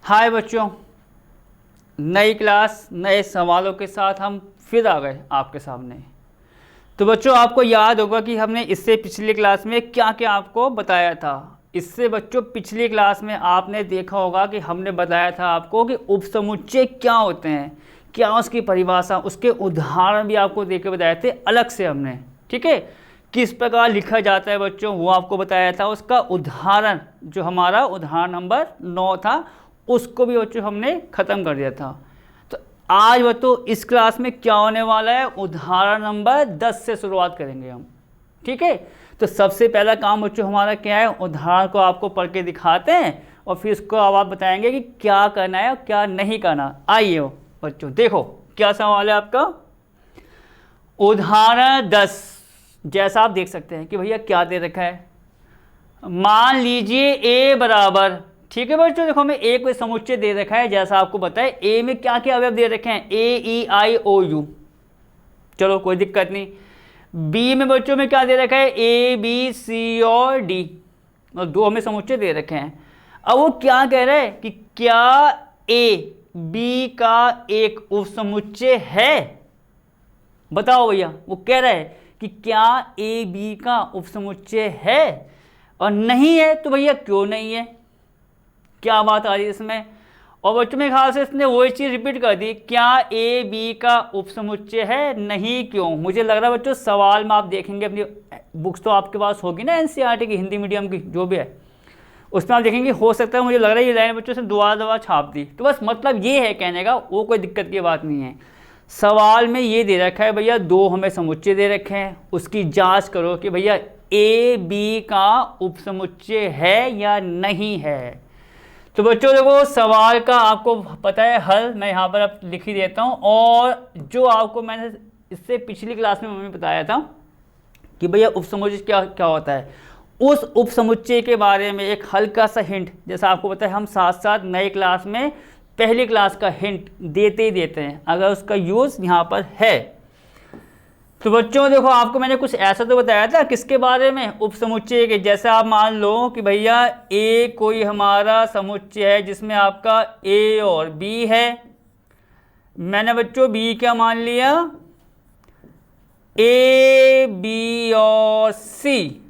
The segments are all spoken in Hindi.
हाय बच्चों, नई क्लास नए सवालों के साथ हम फिर आ गए आपके सामने। तो बच्चों आपको याद होगा कि हमने इससे पिछली क्लास में क्या क्या आपको बताया था। इससे बच्चों पिछली क्लास में आपने देखा होगा कि हमने बताया था आपको कि उपसमुच्चय क्या होते हैं, क्या उसकी परिभाषा, उसके उदाहरण भी आपको देके बताए थे अलग से हमने। ठीक है, किस प्रकार लिखा जाता है बच्चों वो आपको बताया था। उसका उदाहरण जो हमारा उदाहरण नंबर 9 था उसको भी बच्चों हमने ख़त्म कर दिया था। तो आज बच्चों इस क्लास में क्या होने वाला है, उदाहरण नंबर 10 से शुरुआत करेंगे हम। ठीक है, तो सबसे पहला काम बच्चों हमारा क्या है, उदाहरण को आपको पढ़ के दिखाते हैं और फिर उसको अब आप बताएंगे कि क्या करना है और क्या नहीं करना। आइए बच्चों देखो क्या सवाल है आपका। उदाहरण 10 जैसा आप देख सकते हैं कि भैया क्या दे रखा है। मान लीजिए a बराबर, ठीक है बच्चों, देखो हमें ए कोई समुच्चय दे रखा है जैसा आपको बताए। ए में क्या क्या अवयव दे रखे हैं, ए ई आई ओ यू, चलो कोई दिक्कत नहीं। बी में बच्चों में क्या दे रखा है, ए बी सी और डी, और दो हमें समुच्चय दे रखे हैं। अब वो क्या कह रहा है कि क्या ए बी का एक उपसमुच्चय है। बताओ भैया, वो कह रहा है कि क्या ए बी का उपसमुच्चय है, और नहीं है तो भैया क्यों नहीं है, क्या बात आ रही है इसमें। और बच्चों में ख्याल से इसने वही चीज़ रिपीट कर दी, क्या ए बी का उपसमुच्चय है, नहीं क्यों। मुझे लग रहा है बच्चों सवाल में आप देखेंगे, अपनी बुक्स तो आपके पास होगी ना एनसीईआरटी की, हिंदी मीडियम की जो भी है, उसमें आप देखेंगे। हो सकता है मुझे लग रहा है ये लाइन बच्चों से दोबारा छाप दी। तो बस मतलब ये है कहने का, वो कोई दिक्कत की बात नहीं है। सवाल में ये दे रखा है भैया, दो हमें समुच्चय दे रखे हैं, उसकी जांच करो कि भैया ए बी का उपसमुच्चय है या नहीं है। तो बच्चों देखो सवाल का आपको पता है हल, मैं यहाँ पर अब लिख ही देता हूँ। और जो आपको मैंने इससे पिछली क्लास में मम्मी बताया था कि भैया उपसमुच्चय क्या क्या होता है, उस उपसमुच्चय के बारे में एक हल्का सा हिंट, जैसा आपको पता है हम साथ साथ नए क्लास में पहली क्लास का हिंट देते ही देते हैं अगर उसका यूज़ यहाँ पर है। तो बच्चों देखो आपको मैंने कुछ ऐसा तो बताया था किसके बारे में, उपसमुच्चय के। जैसे आप मान लो कि भैया ए कोई हमारा समुच्चय है जिसमें आपका ए और बी है। मैंने बच्चों बी क्या मान लिया, ए बी और सी।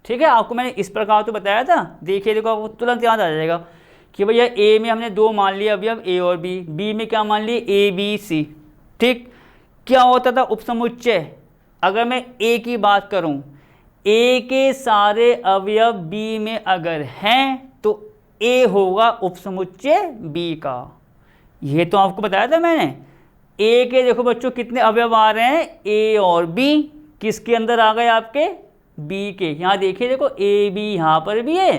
ठीक है, आपको मैंने इस प्रकार तो बताया था। देखिए देखो आपको तुरंत याद आ जाएगा कि भैया ए में हमने दो मान लिया अभी, अब ए और बी में क्या मान लिए, ए बी सी। ठीक, क्या होता था उपसमुच्चय। अगर मैं ए की बात करूं, ए के सारे अवयव बी में अगर हैं तो ए होगा उपसमुच्चय बी का। ये तो आपको बताया था मैंने। ए के देखो बच्चों कितने अवयव आ रहे हैं, ए और बी, किसके अंदर आ गए आपके, बी के। यहाँ देखिए देखो ए बी यहाँ पर भी है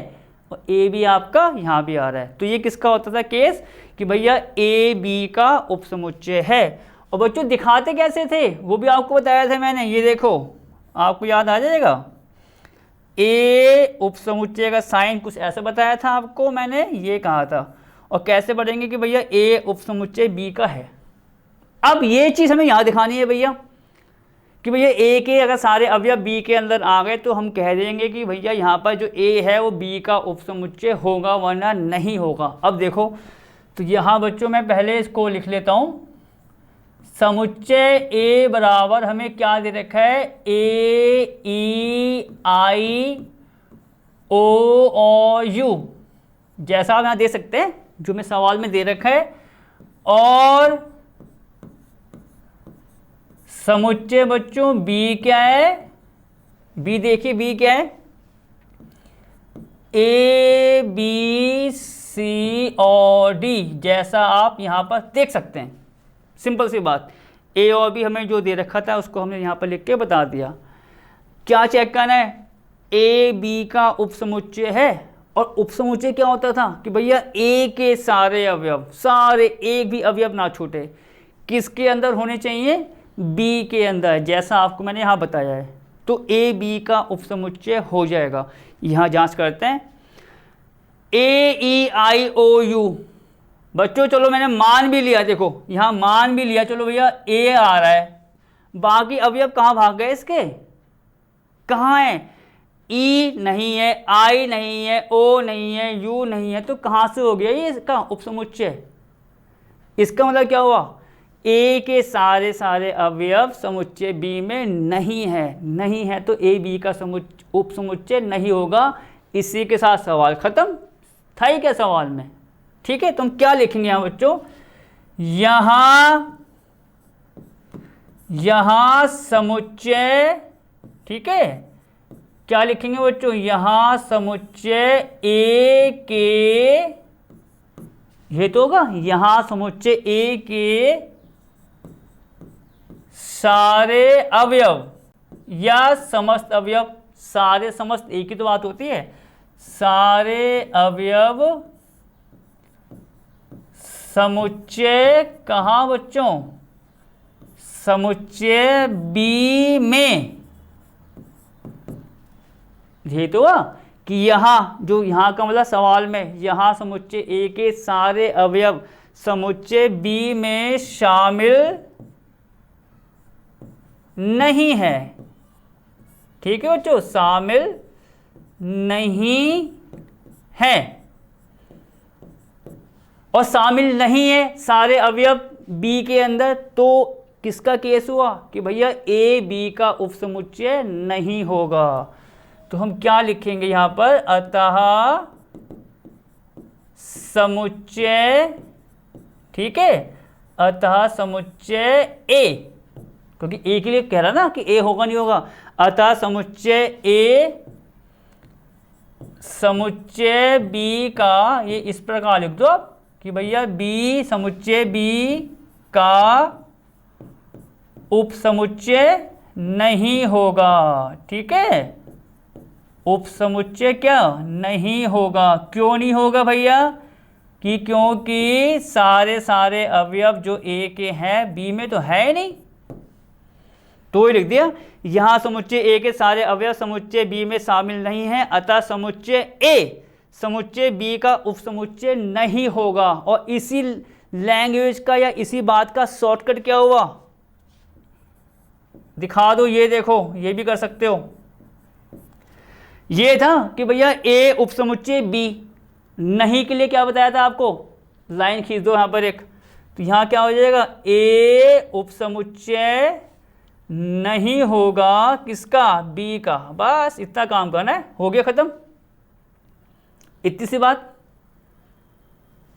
और ए बी आपका यहाँ भी आ रहा है। तो ये किसका होता था केस कि भैया ए बी का उपसमुच्चय है। और बच्चों दिखाते कैसे थे वो भी आपको बताया था मैंने। ये देखो आपको याद आ जाएगा, ए उपसमुच्चय का साइन कुछ ऐसा बताया था आपको मैंने, ये कहा था। और कैसे पढ़ेंगे कि भैया ए उपसमुच्चय बी का है। अब ये चीज़ हमें यहाँ दिखानी है भैया कि भैया ए के अगर सारे अवयव बी के अंदर आ गए तो हम कह देंगे कि भैया यहाँ पर जो ए है वो बी का उपसमुच्चय होगा वरना नहीं होगा। अब देखो तो यहाँ बच्चों मैं पहले इसको लिख लेता हूँ। समुच्चय ए बराबर हमें क्या दे रखा है, ए ई आई ओ और यू, जैसा आप यहाँ दे सकते हैं जो मैं सवाल में दे रखा है। और समुच्चय बच्चों बी क्या है, बी देखिए बी क्या है, ए बी सी और डी, जैसा आप यहाँ पर देख सकते हैं। सिंपल सी बात, ए और बी हमें जो दे रखा था उसको हमने यहाँ पर लिख के बता दिया। क्या चेक करना है, ए बी का उपसमुच्चय है। और उपसमुच्चय क्या होता था कि भैया ए के सारे अवयव, सारे एक भी अवयव ना छूटे, किसके अंदर होने चाहिए, बी के अंदर, जैसा आपको मैंने यहाँ बताया है। तो ए बी का उपसमुच्चय हो जाएगा। यहाँ जांच करते हैं, ए ई आई ओ यू बच्चों, चलो मैंने मान भी लिया, देखो यहाँ मान भी लिया, चलो भैया ए आ रहा है, बाकी अवयव कहाँ भाग गए इसके, कहाँ हैं, ई नहीं है, आई नहीं है, ओ नहीं है, यू नहीं है, तो कहाँ से हो गया ये इसका उपसमुच्चय? इसका मतलब क्या हुआ? ए के सारे सारे अवयव समुच्चय बी में नहीं है, तो ए बी का उपसमुच्चय नहीं होगा। इसी के साथ सवाल खत्म। था ही क्या सवाल में? ठीक है, तुम क्या लिखेंगे यहाँ बच्चों? यहां समुच्चय, ठीक है, क्या लिखेंगे बच्चों? यहां समुच्चय ए के, ये तो होगा, यहां समुच्चय ए के सारे अवयव या समस्त अवयव, सारे समस्त एक ही तो बात होती है, सारे अवयव समुच्चय कहाँ बच्चों? समुच्चय बी में। ये तो हुआ कि यहाँ, जो यहाँ का मतलब सवाल में, यहाँ समुच्चय ए के सारे अवयव समुच्चय बी में शामिल नहीं है। ठीक है बच्चों, शामिल नहीं है। और शामिल नहीं है सारे अवयव बी के अंदर, तो किसका केस हुआ कि भैया ए बी का उपसमुच्चय नहीं होगा। तो हम क्या लिखेंगे यहाँ पर? अतः समुच्चय, ठीक है, अतः समुच्चय ए, क्योंकि ए के लिए कह रहा ना कि ए होगा नहीं होगा। अतः समुच्चय ए समुच्चय बी का, ये इस प्रकार लिख दो आप कि भैया बी समुच्चय बी का उपसमुच्चय नहीं होगा। ठीक है, उपसमुच्चय क्या नहीं होगा? क्यों नहीं होगा भैया? कि क्योंकि सारे सारे अवयव जो ए के हैं बी में तो है ही नहीं, तो ही लिख दिया यहां समुच्चय ए के सारे अवयव समुच्चय बी में शामिल नहीं है, अतः समुच्चय ए समुच्चय बी का उपसमुच्चय नहीं होगा। और इसी लैंग्वेज का या इसी बात का शॉर्टकट क्या हुआ? दिखा दो, ये देखो, ये भी कर सकते हो। ये था कि भैया ए उपसमुच्चय बी, नहीं के लिए क्या बताया था आपको? लाइन खींच दो यहाँ पर एक, तो यहाँ क्या हो जाएगा? ए उपसमुच्चय नहीं होगा किसका? बी का। बस इतना काम करना है, हो गया खत्म। इतनी सी बात।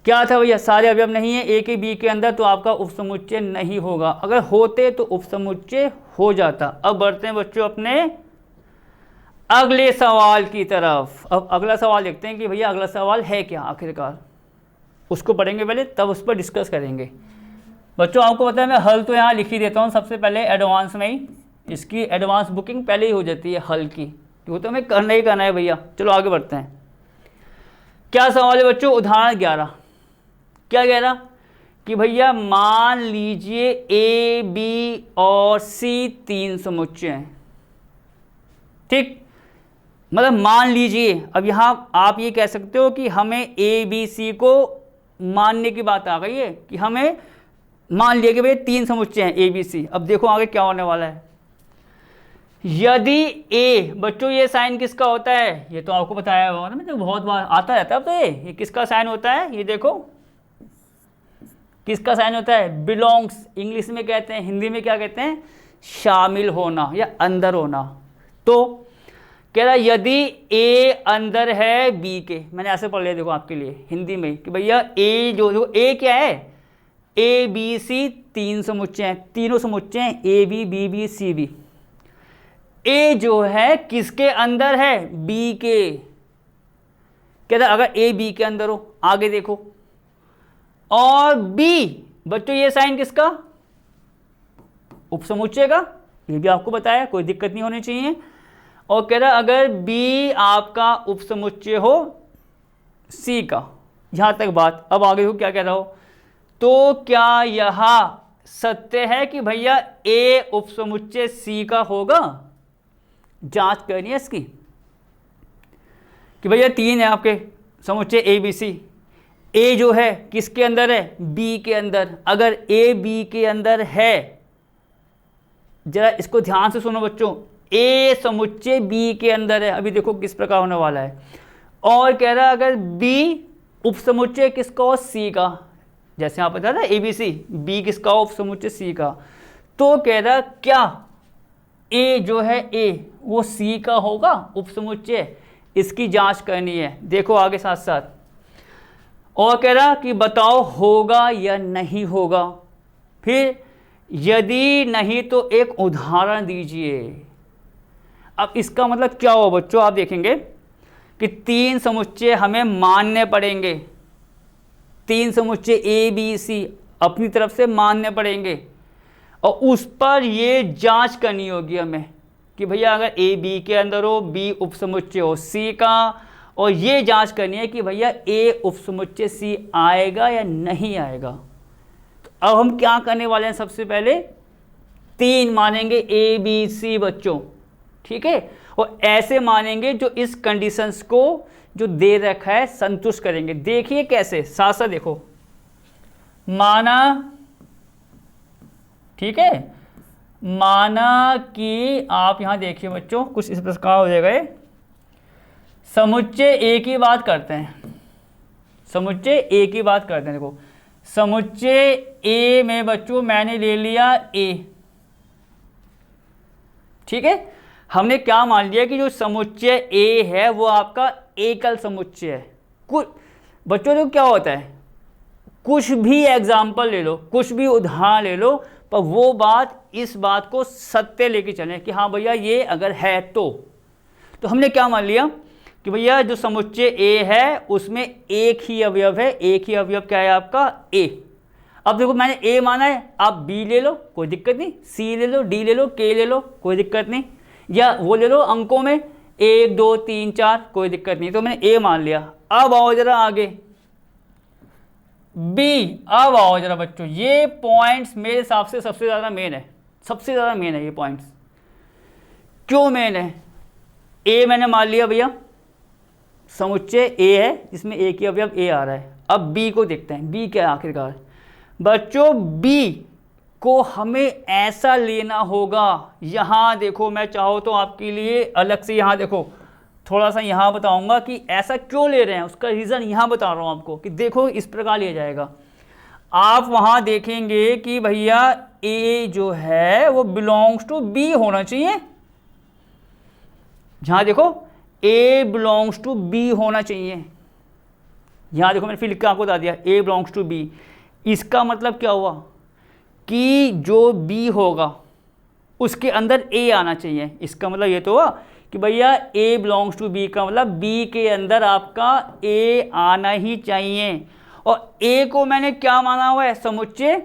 क्या था भैया? सारे अवयव नहीं है ए के बी के अंदर, तो आपका उपसमुच्चय नहीं होगा। अगर होते तो उपसमुच्चय हो जाता। अब बढ़ते हैं बच्चों अपने अगले सवाल की तरफ। अब अगला सवाल देखते हैं कि भैया अगला सवाल है क्या आखिरकार, उसको पढ़ेंगे पहले, तब उस पर डिस्कस करेंगे। बच्चों आपको पता है मैं हल तो यहाँ लिख ही देता हूँ सबसे पहले एडवांस में ही, इसकी एडवांस बुकिंग पहले ही हो जाती है हल की, वो तो हमें करना ही करना है भैया। चलो आगे बढ़ते हैं। क्या सवाल है बच्चों? उदाहरण 11। क्या कह रहा कि भैया मान लीजिए ए बी और सी तीन समुच्चय हैं। ठीक, मतलब मान लीजिए, अब यहाँ आप ये कह सकते हो कि हमें ए बी सी को मानने की बात आ गई है कि हमें मान लिया कि भैया तीन समुच्चय हैं ए बी सी। अब देखो आगे क्या होने वाला है। यदि ए, बच्चों ये साइन किसका होता है? ये तो आपको बताया हुआ ना, मतलब बहुत बार आता रहता है। अब तो ये किसका साइन होता है? ये देखो किसका साइन होता है? बिलोंग्स, इंग्लिश में कहते हैं, हिंदी में क्या कहते हैं? शामिल होना या अंदर होना। तो कह रहा यदि ए अंदर है बी के, मैंने ऐसे पढ़ लिया देखो आपके लिए हिंदी में कि भैया ए जो ए क्या है? ए बी सी तीन समुच्चय हैं, तीनों समुच्चय हैं A B B B C B. A जो है किसके अंदर है? बी के। कहता अगर ए बी के अंदर हो, आगे देखो, और बी, बच्चों ये साइन किसका? उपसमुच्चय का, ये भी आपको बताया, कोई दिक्कत नहीं होनी चाहिए। और कह रहा अगर बी आपका उपसमुच्चय हो सी का, यहां तक बात। अब आगे हो क्या कह रहा हो, तो क्या यह सत्य है कि भैया ए उपसमुच्चय सी का होगा? जांच करनी है इसकी कि भैया तीन है आपके समुच्चय ए बी सी, ए जो है किसके अंदर है? बी के अंदर। अगर ए बी के अंदर है, जरा इसको ध्यान से सुनो बच्चों, ए समुच्चय बी के अंदर है। अभी देखो किस प्रकार होने वाला है। और कह रहा है अगर बी उपसमुच्चय किसका हो, सी का, जैसे यहाँ पता था ABC, बी किसका हो, उपसमुच्चय सी का, तो कह रहा क्या ए जो है ए वो सी का होगा उपसमुच्चय, इसकी जांच करनी है। देखो आगे साथ साथ, और कह रहा कि बताओ होगा या नहीं होगा, फिर यदि नहीं तो एक उदाहरण दीजिए। अब इसका मतलब क्या हो बच्चों, आप देखेंगे कि 3 समुच्चय हमें मानने पड़ेंगे, 3 समुच्चय ABC अपनी तरफ से मानने पड़ेंगे, और उस पर ये जांच करनी होगी हमें कि भैया अगर A B के अंदर हो, B उपसमुच्चय हो C का, और ये जांच करनी है कि भैया A उपसमुच्चय C आएगा या नहीं आएगा। तो अब हम क्या करने वाले हैं, सबसे पहले 3 मानेंगे ABC बच्चों, ठीक है, और ऐसे मानेंगे जो इस कंडीशंस को जो दे रखा है संतुष्ट करेंगे। देखिए कैसे, साथ साथ देखो, माना, ठीक है, माना कि आप यहां देखिए बच्चों कुछ इस प्रकार हो जाएगा। समुच्चय ए की बात करते हैं, समुच्चय ए की बात करते हैं। देखो समुच्चय ए में बच्चों मैंने ले लिया ए, ठीक है, हमने क्या मान लिया कि जो समुच्चय ए है वो आपका एकल समुच्चय है। कुछ बच्चों जो क्या होता है, कुछ भी एग्जाम्पल ले लो, कुछ भी उदाहरण ले लो, पर वो बात, इस बात को सत्य लेके चलें कि हाँ भैया ये अगर है तो हमने क्या मान लिया कि भैया जो समुच्चय ए है उसमें एक ही अवयव है, एक ही अवयव क्या है आपका ए। अब देखो मैंने ए माना है, आप बी ले लो कोई दिक्कत नहीं, सी ले लो, डी ले लो, के ले लो कोई दिक्कत नहीं, या वो ले लो अंकों में 1 2 3 4 कोई दिक्कत नहीं। तो मैंने ए मान लिया। अब आओ जरा आगे बी, अब आओ जरा बच्चों, ये पॉइंट्स मेरे हिसाब से सबसे ज़्यादा मेन है, सबसे ज़्यादा मेन है ये पॉइंट्स। क्यों मेन है? ए मैंने मान लिया भैया समुच्चय ए है जिसमें एक ही अवयव ए आ रहा है। अब बी को देखते हैं, बी क्या है आखिरकार बच्चों, बी को हमें ऐसा लेना होगा। यहाँ देखो मैं चाहो तो आपके लिए अलग से यहाँ देखो थोड़ा सा यहाँ बताऊंगा कि ऐसा क्यों ले रहे हैं, उसका रीज़न यहाँ बता रहा हूँ आपको कि देखो इस प्रकार लिया जाएगा। आप वहाँ देखेंगे कि भैया ए जो है वो बिलोंग्स टू बी होना चाहिए। यहाँ देखो ए बिलोंग्स टू बी होना चाहिए। यहाँ देखो मैंने फिर लिख के आपको बता दिया ए बिलोंग्स टू बी। इसका मतलब क्या हुआ कि जो बी होगा उसके अंदर ए आना चाहिए। इसका मतलब ये तो हुआ कि भैया ए बिलोंग्स टू बी का मतलब बी के अंदर आपका ए आना ही चाहिए। और ए को मैंने क्या माना हुआ है, समुच्चय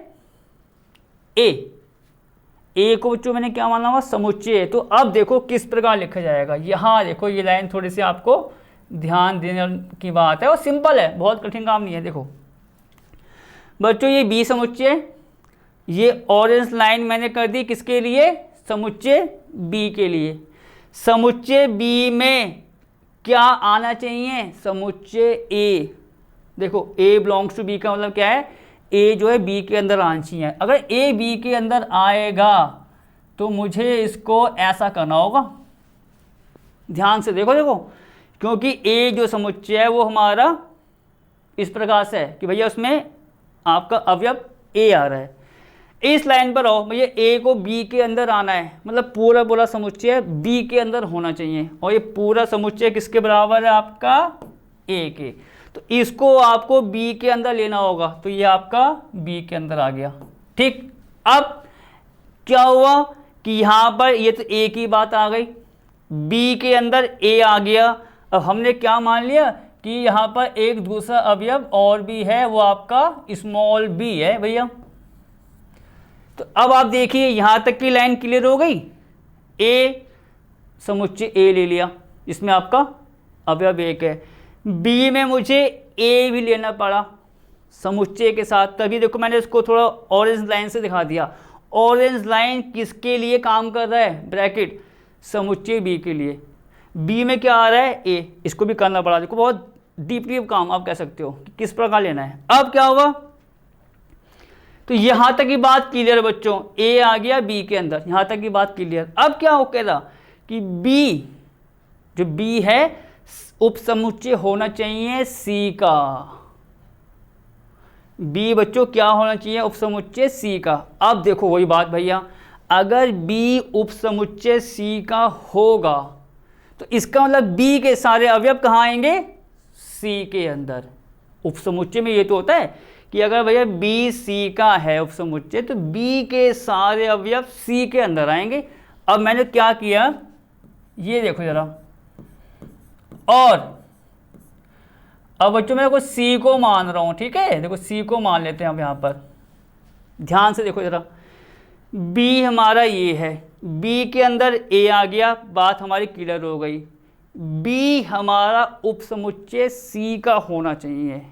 ए को बच्चों मैंने क्या माना हुआ, समुच्चय। तो अब देखो किस प्रकार लिखा जाएगा। यहाँ देखो ये लाइन थोड़ी सी आपको ध्यान देने की बात है और सिंपल है, बहुत कठिन काम नहीं है। देखो बच्चों ये बी समुच्चय, ये ऑरेंज लाइन मैंने कर दी किसके लिए, समुच्चय बी के लिए। समुच्चय बी में क्या आना चाहिए, समुच्चय ए। देखो ए बिलोंग्स टू बी का मतलब क्या है, ए जो है बी के अंदर आना चाहिए। अगर ए बी के अंदर आएगा तो मुझे इसको ऐसा करना होगा, ध्यान से देखो देखो, क्योंकि ए जो समुच्चय है वो हमारा इस प्रकार से है कि भैया उसमें आपका अवयव ए आ रहा है। इस लाइन पर आओ भैया ए को बी के अंदर आना है, मतलब पूरा पूरा समुच्चय बी के अंदर होना चाहिए। और ये पूरा समुच्चय किसके बराबर है, आपका ए के। तो इसको आपको बी के अंदर लेना होगा, तो ये आपका बी के अंदर आ गया। ठीक, अब क्या हुआ कि यहाँ पर ये तो ए की बात आ गई, बी के अंदर ए आ गया। अब हमने क्या मान लिया कि यहाँ पर एक दूसरा अवयव और भी है, वो आपका स्मॉल बी है भैया। तो अब आप देखिए यहाँ तक की लाइन क्लियर हो गई। ए समुच्चय ए ले लिया, इसमें आपका अवयव एक है। बी में मुझे ए भी लेना पड़ा समुच्चय के साथ, तभी देखो मैंने इसको थोड़ा ऑरेंज लाइन से दिखा दिया। ऑरेंज लाइन किसके लिए काम कर रहा है, ब्रैकेट समुच्चय बी के लिए। बी में क्या आ रहा है, ए, इसको भी करना पड़ा। देखो बहुत डीपली काम आप कह सकते हो कि किस प्रकार लेना है। अब क्या होगा, तो यहाँ तक की बात क्लियर बच्चों, ए आ गया बी के अंदर, यहाँ तक की बात क्लियर। अब क्या हो कह रहा कि बी, जो बी है उपसमुच्चय होना चाहिए सी का। बी बच्चों क्या होना चाहिए? उपसमुच्चय सी का। अब देखो वही बात भैया, अगर बी उपसमुच्चय सी का होगा तो इसका मतलब बी के सारे अवयव कहाँ आएंगे? सी के अंदर। उपसमुच्चय में ये तो होता है कि अगर भैया बी सी का है उपसमुच्चय तो बी के सारे अवयव सी के अंदर आएंगे। अब मैंने क्या किया, ये देखो जरा, और अब बच्चों मैं को सी को मान रहा हूं, ठीक है। देखो सी को मान लेते हैं हम यहां पर, ध्यान से देखो जरा। बी हमारा ये है, बी के अंदर ए आ गया, बात हमारी क्लियर हो गई। बी हमारा उपसमुच्चय सी का होना चाहिए।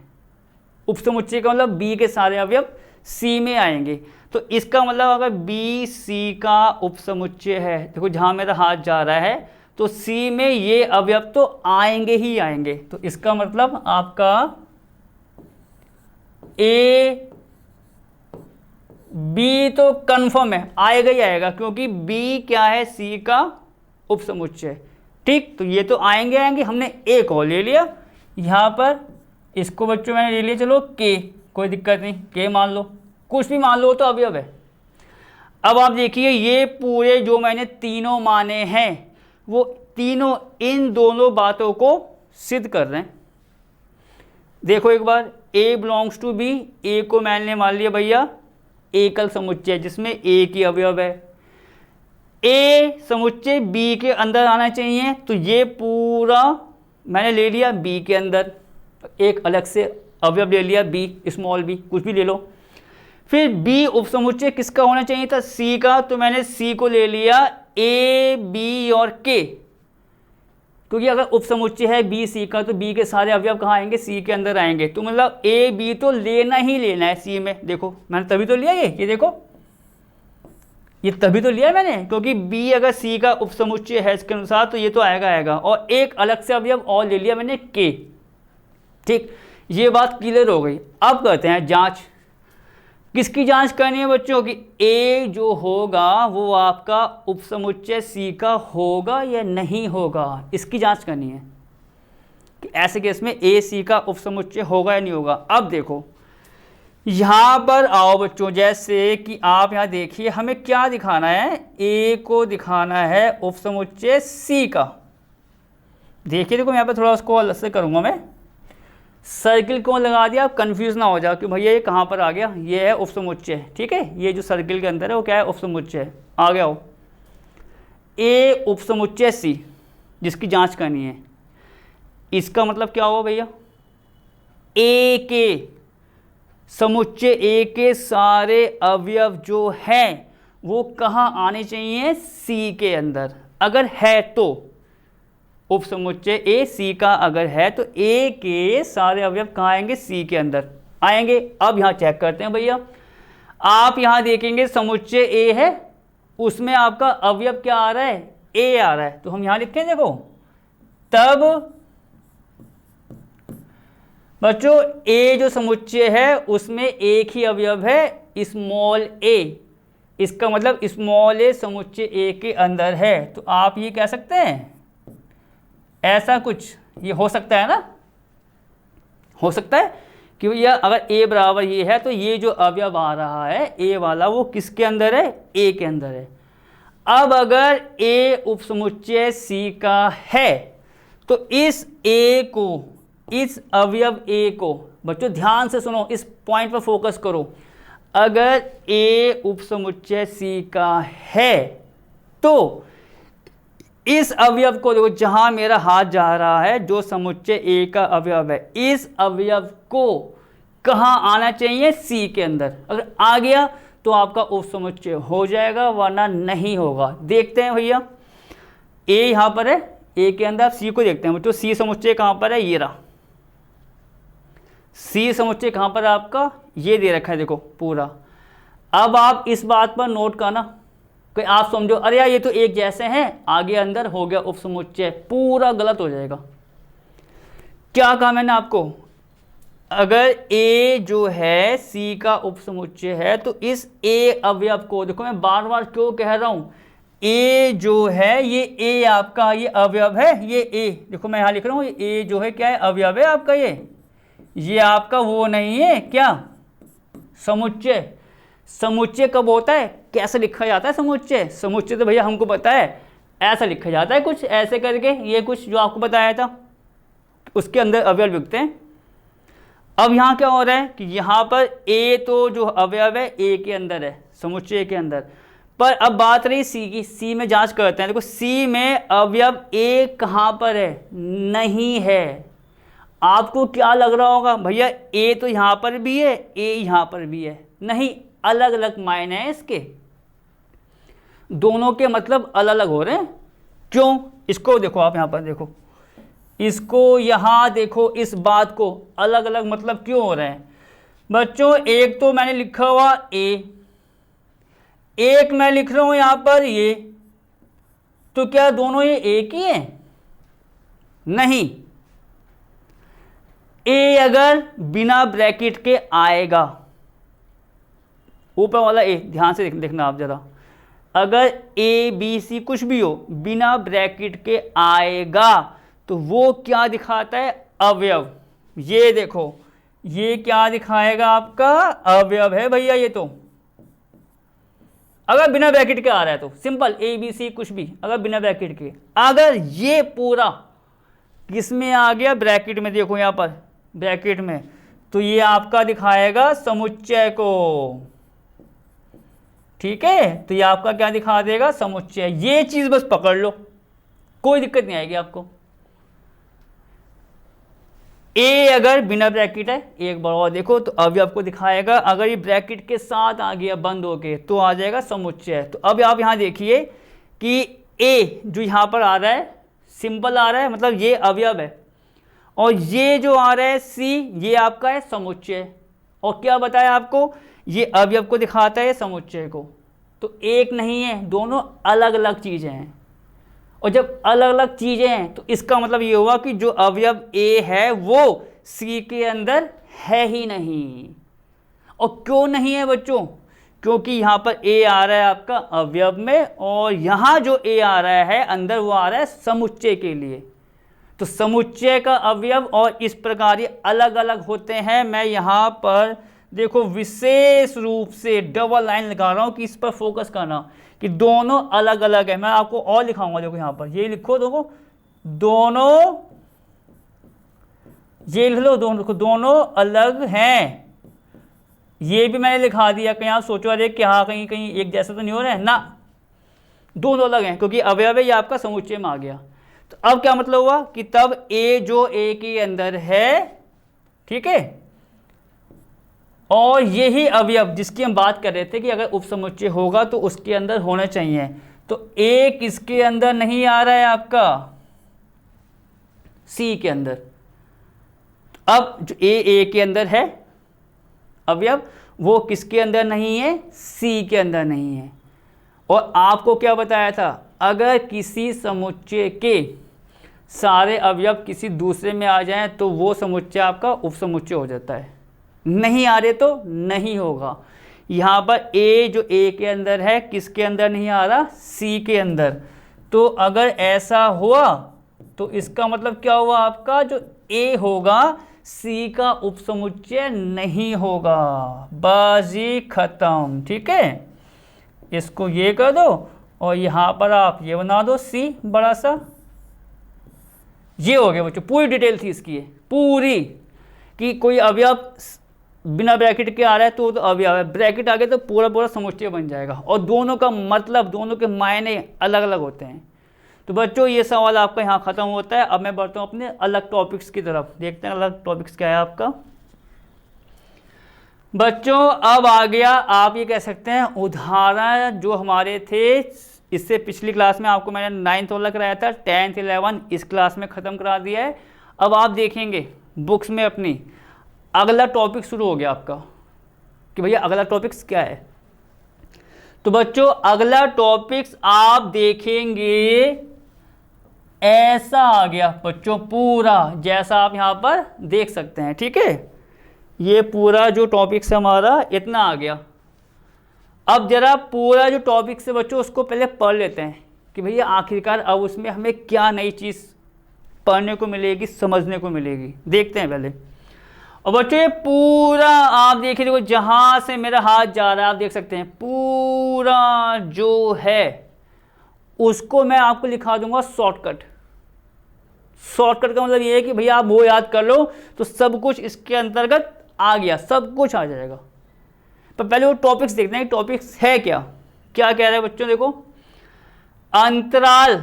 उपसमुच्चय का मतलब बी के सारे अवयव सी में आएंगे। तो इसका मतलब अगर बी सी का उपसमुच्चय है, देखो जहां मेरा हाथ जा रहा है, तो सी में ये अवयव तो आएंगे ही आएंगे। तो इसका मतलब आपका ए बी तो कंफर्म है, आएगा ही आएगा, क्योंकि बी क्या है? सी का उपसमुच्चय। ठीक, तो ये तो आएंगे आएंगे। हमने ए को ले लिया यहाँ पर, इसको बच्चों मैंने ले लिया, चलो के, कोई दिक्कत नहीं, के मान लो, कुछ भी मान लो तो अवयव है। अब आप देखिए ये पूरे जो मैंने तीनों माने हैं वो तीनों इन दोनों बातों को सिद्ध कर रहे हैं। देखो एक बार, ए बिलोंग्स टू बी, ए को मैंने मान लिया भैया एकल समुच्चय जिसमें एक ही अवयव है। ए समुच्चय बी के अंदर आना चाहिए, तो ये पूरा मैंने ले लिया बी के अंदर, एक अलग से अवयव ले लिया बी, स्मॉल बी, कुछ भी ले लो। फिर बी उपसमुच्चय किसका होना चाहिए था? सी का, तो मैंने सी को ले लिया ए बी और के, क्योंकि अगर उपसमुच्चय है बी सी का तो बी के सारे अवयव कहाँ आएंगे? सी के अंदर आएंगे। तो मतलब ए बी तो लेना ही लेना है सी में। देखो मैंने तभी तो लिया ये देखो, ये तभी तो लिया मैंने, क्योंकि बी अगर सी का उपसमुच्चय है इसके अनुसार तो ये तो आएगा आएगा। और एक अलग से अवयव और ले लिया मैंने के। ठीक, ये बात क्लियर हो गई। अब करते हैं जांच। किसकी जांच करनी है बच्चों की? ए जो होगा वो आपका उपसमुच्चय सी का होगा या नहीं होगा, इसकी जांच करनी है कि ऐसे केस में ए सी का उपसमुच्चय होगा या नहीं होगा। अब देखो यहाँ पर आओ बच्चों, जैसे कि आप यहाँ देखिए हमें क्या दिखाना है? ए को दिखाना है उपसमुच्चय सी का। देखिए देखो यहाँ पर थोड़ा उसको अलग से करूँगा मैं, सर्किल क्यों लगा दिया, आप कंफ्यूज ना हो जाओ कि भैया ये कहाँ पर आ गया। ये है उपसमुच्चय, ठीक है, ये जो सर्किल के अंदर है वो क्या है? उपसमुच्चय। आ गया हो ए उपसमुच्चय सी, जिसकी जांच करनी है। इसका मतलब क्या हुआ भैया? ए के समुच्चय, ए के सारे अवयव जो हैं वो कहाँ आने चाहिए? सी के अंदर। अगर है तो उपसमुच्चय ए सी का अगर है तो ए के सारे अवयव कहाँ आएंगे? सी के अंदर आएंगे। अब यहाँ चेक करते हैं भैया, आप यहाँ देखेंगे समुच्चय ए है, उसमें आपका अवयव क्या आ रहा है? ए आ रहा है। तो हम यहाँ लिखें, देखो तब बच्चों ए जो समुच्चय है उसमें एक ही अवयव है स्मॉल ए, इसका मतलब स्मॉल ए समुच्चय ए के अंदर है। तो आप ये कह सकते हैं ऐसा कुछ, ये हो सकता है ना, हो सकता है कि भैया अगर ए बराबर ये है तो ये जो अवयव आ रहा है ए वाला वो किसके अंदर है? ए के अंदर है। अब अगर ए उपसमुच्चय सी का है तो इस ए को, इस अवयव ए को, बच्चों ध्यान से सुनो, इस पॉइंट पर फोकस करो, अगर ए उपसमुच्चय सी का है तो इस अवयव को देखो, जहां मेरा हाथ जा रहा है जो समुच्चय ए का अवयव है, इस अवयव को कहां आना चाहिए? सी के अंदर। अगर आ गया तो आपका उपसमुच्चय हो जाएगा, वरना नहीं होगा। देखते हैं भैया, ए यहां पर है ए के अंदर, सी को देखते हैं बच्चों। सी समुच्चय कहां पर है? ये रहा। सी समुच्चय कहां पर है आपका? ये दे रखा है देखो पूरा। अब आप इस बात पर नोट करना कि आप समझो अरे यार ये तो एक जैसे हैं, आगे अंदर हो गया उपसमुच्चय, पूरा गलत हो जाएगा। क्या कहा मैंने आपको? अगर ए जो है सी का उपसमुच्चय है तो इस ए अवयव को, देखो मैं बार बार क्यों कह रहा हूं, ए जो है ये ए आपका ये अवयव है, ये ए देखो मैं यहाँ लिख रहा हूँ, ये ए जो है क्या है, अवयव है आपका, ये आपका वो नहीं है क्या, समुच्चय। समुच्चय कब होता है, कैसे लिखा जाता है समुच्चय? समुच्चय तो भैया हमको पता है, ऐसा लिखा जाता है कुछ ऐसे करके, ये कुछ जो आपको बताया था उसके अंदर अवयव लिखते हैं। अब यहाँ क्या हो रहा है कि यहाँ पर ए तो जो अवयव है ए के अंदर है, समुच्चय के अंदर, पर अब बात रही सी की, सी में जांच करते हैं। देखो सी में अवयव ए कहाँ पर है, नहीं है। आपको क्या लग रहा होगा, भैया ए तो यहाँ पर भी है, ए यहाँ पर भी है, नहीं, अलग अलग मायने हैं इसके, दोनों के मतलब अलग अलग हो रहे हैं। क्यों? इसको देखो आप यहाँ पर देखो, इसको यहाँ देखो, इस बात को अलग अलग मतलब क्यों हो रहे हैं बच्चों? एक तो मैंने लिखा हुआ ए, एक मैं लिख रहा हूं यहां पर ये, तो क्या दोनों ये एक ही है? नहीं। ए अगर बिना ब्रैकेट के आएगा, ऊपर वाला ए ध्यान से देखना आप जरा, अगर ए बी सी कुछ भी हो बिना ब्रैकेट के आएगा तो वो क्या दिखाता है, अवयव। ये देखो ये क्या दिखाएगा आपका, अवयव है भैया ये तो, अगर बिना ब्रैकेट के आ रहा है तो सिंपल ए बी सी कुछ भी, अगर बिना ब्रैकेट के, अगर ये पूरा किसमें आ गया, ब्रैकेट में, देखो यहां पर ब्रैकेट में, तो ये आपका दिखाएगा समुच्चय को, ठीक है, तो ये आपका क्या दिखा देगा, समुच्चय। ये चीज बस पकड़ लो, कोई दिक्कत नहीं आएगी आपको। ए अगर बिना ब्रैकेट है, एक बार और देखो, तो अवयव को दिखाएगा, अगर ये ब्रैकेट के साथ आ गया बंद होके तो आ जाएगा समुच्चय। तो अब आप यहाँ देखिए कि ए जो यहाँ पर आ रहा है सिंपल आ रहा है, मतलब ये अवयव है, और ये जो आ रहा है सी ये आपका है समुच्चय। और क्या बताया आपको, ये अवयव को दिखाता है समुच्चय को, तो एक नहीं है, दोनों अलग अलग चीज़ें हैं। और जब अलग अलग चीज़ें हैं तो इसका मतलब ये हुआ कि जो अवयव ए है वो सी के अंदर है ही नहीं। और क्यों नहीं है बच्चों, क्योंकि यहाँ पर ए आ रहा है आपका अवयव में, और यहाँ जो ए आ रहा है अंदर वो आ रहा है समुच्चय के लिए। तो समुच्चय का अवयव और इस प्रकार ये अलग अलग होते हैं। मैं यहाँ पर देखो विशेष रूप से डबल लाइन लगा रहा हूँ कि इस पर फोकस करना कि दोनों अलग अलग है। मैं आपको और लिखाऊंगा, देखो यहाँ पर ये लिखो, देखो दोनों, ये लिख लो, दोनों अलग हैं। ये भी मैंने लिखा दिया, कहीं आप सोचो अरे क्या कहीं कहीं एक जैसा तो नहीं हो रहा है ना, दोनों अलग हैं क्योंकि अवयव ये आपका समुच्चय में आ गया। तो अब क्या मतलब हुआ कि तब ए जो ए के अंदर है, ठीक है, और यही अवयव जिसकी हम बात कर रहे थे कि अगर उपसमुच्चय होगा तो उसके अंदर होने चाहिए, तो ए किसके अंदर नहीं आ रहा है आपका, सी के अंदर। अब जो ए के अंदर है अवयव, वो किसके अंदर नहीं है, सी के अंदर नहीं है। और आपको क्या बताया था, अगर किसी समुच्चय के सारे अवयव किसी दूसरे में आ जाएं तो वो समुच्चय आपका उपसमुच्चय हो जाता है, नहीं आ रहे तो नहीं होगा। यहाँ पर ए जो ए के अंदर है किसके अंदर नहीं आ रहा, सी के अंदर। तो अगर ऐसा हुआ तो इसका मतलब क्या हुआ, आपका जो ए होगा सी का उपसमुच्चय नहीं होगा, बाजी खत्म, ठीक है। इसको ये कर दो और यहाँ पर आप ये बना दो सी बड़ा सा, ये हो गया बच्चों। पूरी डिटेल थी इसकी, पूरी, कि कोई अवयव बिना ब्रैकेट के आ रहा है तो अवयव है, ब्रैकेट आ गया तो पूरा पूरा समुच्चय बन जाएगा, और दोनों का मतलब, दोनों के मायने अलग अलग होते हैं। तो बच्चों ये सवाल आपका यहाँ ख़त्म होता है। अब मैं बढ़ता हूँ अपने अलग टॉपिक्स की तरफ, देखते हैं अलग टॉपिक्स क्या है आपका। बच्चों अब आ गया, आप ये कह सकते हैं उदाहरण जो हमारे थे, इससे पिछली क्लास में आपको मैंने 9th वाला कराया था, 10th 11 इस क्लास में ख़त्म करा दिया है। अब आप देखेंगे बुक्स में अपनी, अगला टॉपिक शुरू हो गया आपका कि भैया अगला टॉपिक्स क्या है। तो बच्चों अगला टॉपिक्स आप देखेंगे ऐसा आ गया बच्चों, पूरा जैसा आप यहाँ पर देख सकते हैं, ठीक है। ये पूरा जो टॉपिक्स हमारा इतना आ गया। अब जरा पूरा जो टॉपिक से बच्चों उसको पहले पढ़ लेते हैं कि भैया आखिरकार अब उसमें हमें क्या नई चीज़ पढ़ने को मिलेगी, समझने को मिलेगी। देखते हैं पहले। और बच्चों ये पूरा आप देखिए, देखो जहाँ से मेरा हाथ जा रहा है आप देख सकते हैं, पूरा जो है उसको मैं आपको लिखा दूंगा शॉर्टकट। शॉर्टकट का मतलब ये है कि भैया आप वो याद कर लो तो सब कुछ इसके अंतर्गत आ गया, सब कुछ आ जाएगा। तो पहले वो टॉपिक्स देखते हैं, टॉपिक्स है क्या, क्या कह रहे हैं बच्चों। देखो, अंतराल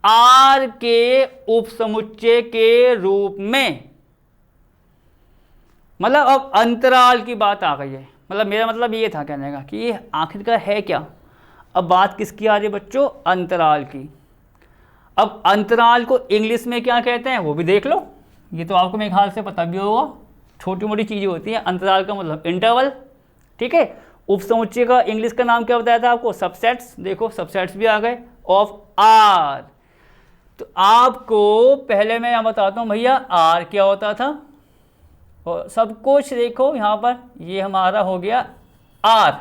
आर के उपसमुच्चय के रूप में, मतलब अब अंतराल की बात आ गई है। मतलब मेरा मतलब ये था कहने का कि ये आखिरकार है क्या। अब बात किसकी आ रही है बच्चों, अंतराल की। अब अंतराल को इंग्लिश में क्या कहते हैं वो भी देख लो, ये तो आपको मेरे ख्याल से पता भी होगा, छोटी मोटी चीज़ें होती हैं। अंतराल का मतलब इंटरवल, ठीक है। उपसमुच्चय का इंग्लिश का नाम क्या बताया था आपको, सबसेट्स। देखो सबसेट्स भी आ गए ऑफ आर। तो आपको पहले मैं यहाँ बताता हूँ भैया आर क्या होता था, और सब कुछ देखो यहाँ पर, ये हमारा हो गया आर।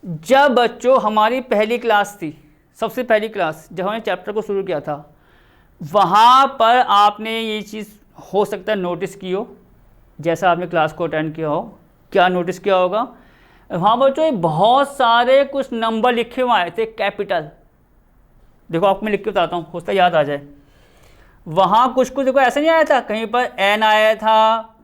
जब बच्चों हमारी पहली क्लास थी, सबसे पहली क्लास जब हमने चैप्टर को शुरू किया था, वहाँ पर आपने ये चीज़ हो सकता है नोटिस की हो, जैसा आपने क्लास को अटेंड किया हो। क्या नोटिस किया होगा, वहाँ बच्चों बहुत सारे कुछ नंबर लिखे हुए आए थे कैपिटल। देखो आपको मैं लिख के बताता हूँ, हो सकता है याद आ जाए। वहाँ कुछ कुछ देखो ऐसा नहीं आया था, कहीं पर एन आया था,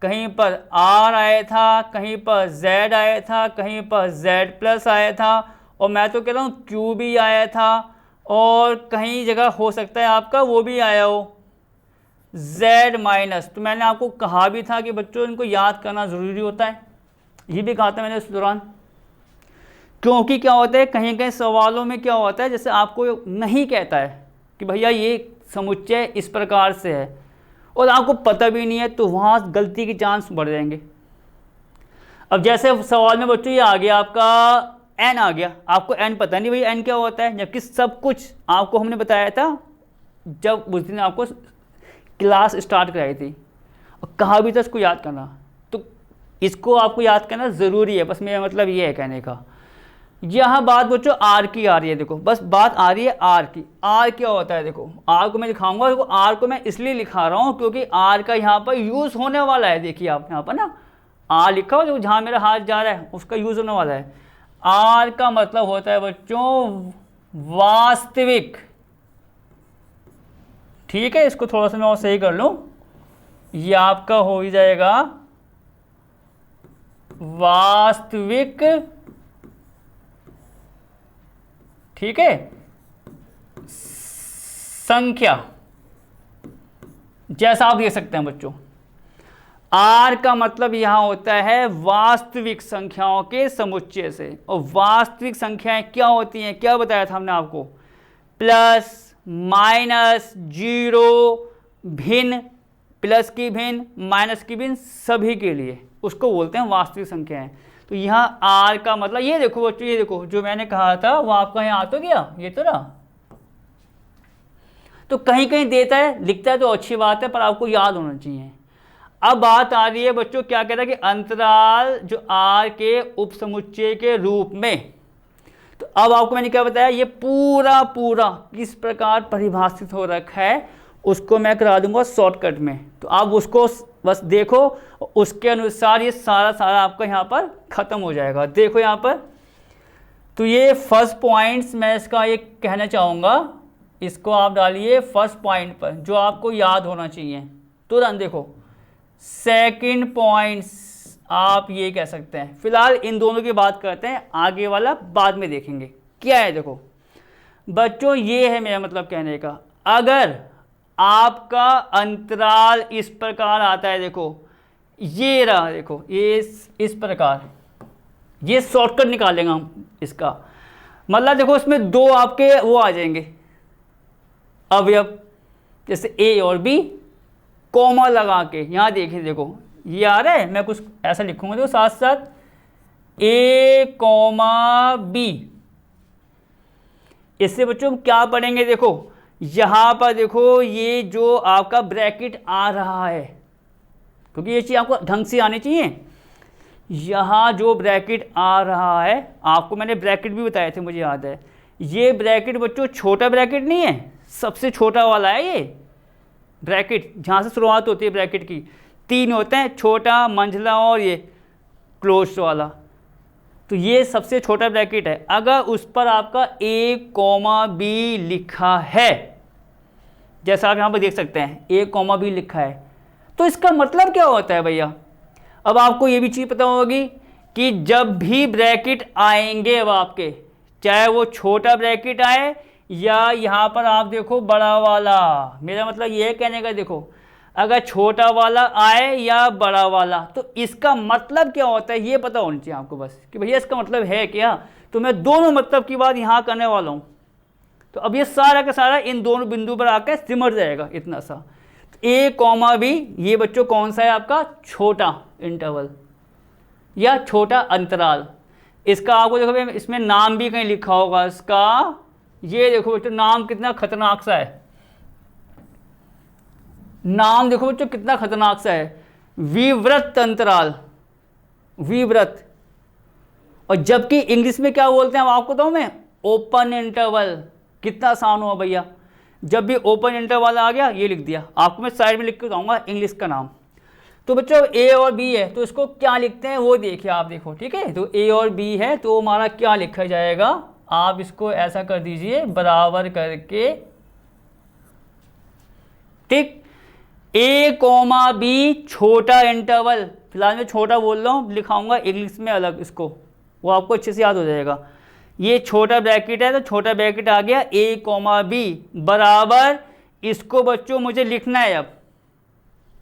कहीं पर आर आया था, कहीं पर जेड आया था, कहीं पर जेड प्लस आया था, और मैं तो कह रहा हूँ क्यू भी आया था, और कहीं जगह हो सकता है आपका वो भी आया हो जेड माइनस। तो मैंने आपको कहा भी था कि बच्चों इनको याद करना ज़रूरी होता है, ये भी कहा था मैंने उस दौरान। क्योंकि क्या होता है कहीं कहीं सवालों में क्या होता है, जैसे आपको नहीं कहता है कि भैया ये समुच्चय इस प्रकार से है और आपको पता भी नहीं है, तो वहाँ गलती के चांस बढ़ जाएंगे। अब जैसे सवाल में बच्चों ये आ गया आपका एन आ गया, आपको एन पता नहीं भैया एन क्या होता है, जबकि सब कुछ आपको हमने बताया था जब उस दिन आपको क्लास स्टार्ट कराई थी, और कहा भी था इसको याद करना। तो इसको आपको याद करना ज़रूरी है, बस मेरा मतलब ये है कहने का। यहाँ बात बच्चों आर की आ रही है, देखो बस बात आ रही है आर की। आर क्या होता है, देखो आर को मैं दिखाऊंगा। देखो आर को मैं इसलिए लिखा रहा हूँ क्योंकि आर का यहाँ पर यूज़ होने वाला है। देखिए आप यहाँ पर ना आर लिखा हो, जो जहाँ मेरा हाथ जा रहा है उसका यूज़ होने वाला है। आर का मतलब होता है बच्चों वास्तविक, ठीक है। इसको थोड़ा सा मैं और सही कर लूँ, ये आपका हो ही जाएगा वास्तविक, ठीक है, संख्या। जैसा आप देख सकते हैं बच्चों, आर का मतलब यहां होता है वास्तविक संख्याओं के समुच्चय से। और वास्तविक संख्याएं क्या होती हैं, क्या बताया था हमने आपको, प्लस माइनस जीरो, भिन्न, प्लस की भिन्न, माइनस की भिन्न, सभी के लिए उसको बोलते हैं वास्तविक संख्याएं। तो यहाँ आर का मतलब ये देखो बच्चों, ये देखो जो मैंने कहा था वो आपका यहाँ आ तो गया, ये तो रहा। तो कहीं कहीं देता है लिखता है तो अच्छी बात है, पर आपको याद होना चाहिए। अब बात आ रही है बच्चों क्या कहता है कि अंतराल जो आर के उपसमुच्चय के रूप में। तो अब आपको मैंने क्या बताया, ये पूरा पूरा किस प्रकार परिभाषित हो रखा है उसको मैं करा दूंगा शॉर्टकट में। तो आप उसको बस देखो, उसके अनुसार ये सारा सारा आपका यहाँ पर ख़त्म हो जाएगा। देखो यहाँ पर, तो ये फर्स्ट पॉइंट्स मैं इसका ये कहना चाहूँगा, इसको आप डालिए फर्स्ट पॉइंट पर जो आपको याद होना चाहिए तुरंत। देखो सेकंड पॉइंट्स आप ये कह सकते हैं। फिलहाल इन दोनों की बात करते हैं, आगे वाला बाद में देखेंगे क्या है। देखो बच्चों ये है मेरा मतलब कहने का, अगर आपका अंतराल इस प्रकार आता है, देखो ये रहा, देखो ये इस प्रकार, ये शॉर्टकट निकालेंगे हम इसका। मतलब देखो इसमें दो आपके वो आ जाएंगे अवयव, जैसे ए और बी, कॉमा लगा के यहाँ देखिए, देखो ये आ रहा है, मैं कुछ ऐसा लिखूंगा देखो साथ साथ ए कॉमा बी। इससे बच्चों हम क्या पढ़ेंगे, देखो यहाँ पर देखो ये जो आपका ब्रैकेट आ रहा है, क्योंकि ये चीज़ आपको ढंग से आनी चाहिए। यहाँ जो ब्रैकेट आ रहा है, आपको मैंने ब्रैकेट भी बताए थे मुझे याद है, ये ब्रैकेट बच्चों छोटा ब्रैकेट नहीं है, सबसे छोटा वाला है ये ब्रैकेट, जहाँ से शुरुआत होती है ब्रैकेट की। 3 होते हैं, छोटा, मंझला और ये क्लोज वाला। तो ये सबसे छोटा ब्रैकेट है। अगर उस पर आपका a, b लिखा है, जैसा आप यहाँ पर देख सकते हैं a, b लिखा है, तो इसका मतलब क्या होता है भैया? अब आपको ये भी चीज़ पता होगी कि जब भी ब्रैकेट आएंगे अब आपके, चाहे वो छोटा ब्रैकेट आए या यहाँ पर आप देखो बड़ा वाला, मेरा मतलब ये कहने का, देखो अगर छोटा वाला आए या बड़ा वाला, तो इसका मतलब क्या होता है ये पता होना चाहिए आपको बस, कि भैया इसका मतलब है क्या। तो मैं दोनों मतलब की बात यहाँ करने वाला हूँ। तो अब ये सारा का सारा इन दोनों बिंदु पर आकर सिमट जाएगा इतना सा। तो a, b ये बच्चों कौन सा है आपका? छोटा इंटरवल या छोटा अंतराल। इसका आपको देखो इसमें नाम भी कहीं लिखा होगा इसका, ये देखो बच्चों नाम कितना खतरनाक सा है, नाम देखो बच्चों कितना खतरनाक सा है, विवृत अंतराल, विवृत। और जबकि इंग्लिश में क्या बोलते हैं आपको बताऊं मैं? Open interval. कितना आसान हुआ भैया, जब भी ओपन इंटरवल आ गया ये लिख दिया। आपको मैं साइड में लिख के बताऊंगा इंग्लिश का नाम। तो बच्चों ए और बी है, तो इसको क्या लिखते हैं वो देखिए आप, देखो ठीक है। तो ए और बी है तो हमारा क्या लिखा जाएगा, आप इसको ऐसा कर दीजिए बराबर करके, ठीक। a, b छोटा इंटरवल, फिलहाल मैं छोटा बोल रहा हूँ, लिखाऊंगा इंग्लिश में अलग इसको, वो आपको अच्छे से याद हो जाएगा। ये छोटा ब्रैकेट है तो छोटा ब्रैकेट आ गया a, b बराबर, इसको बच्चों मुझे लिखना है अब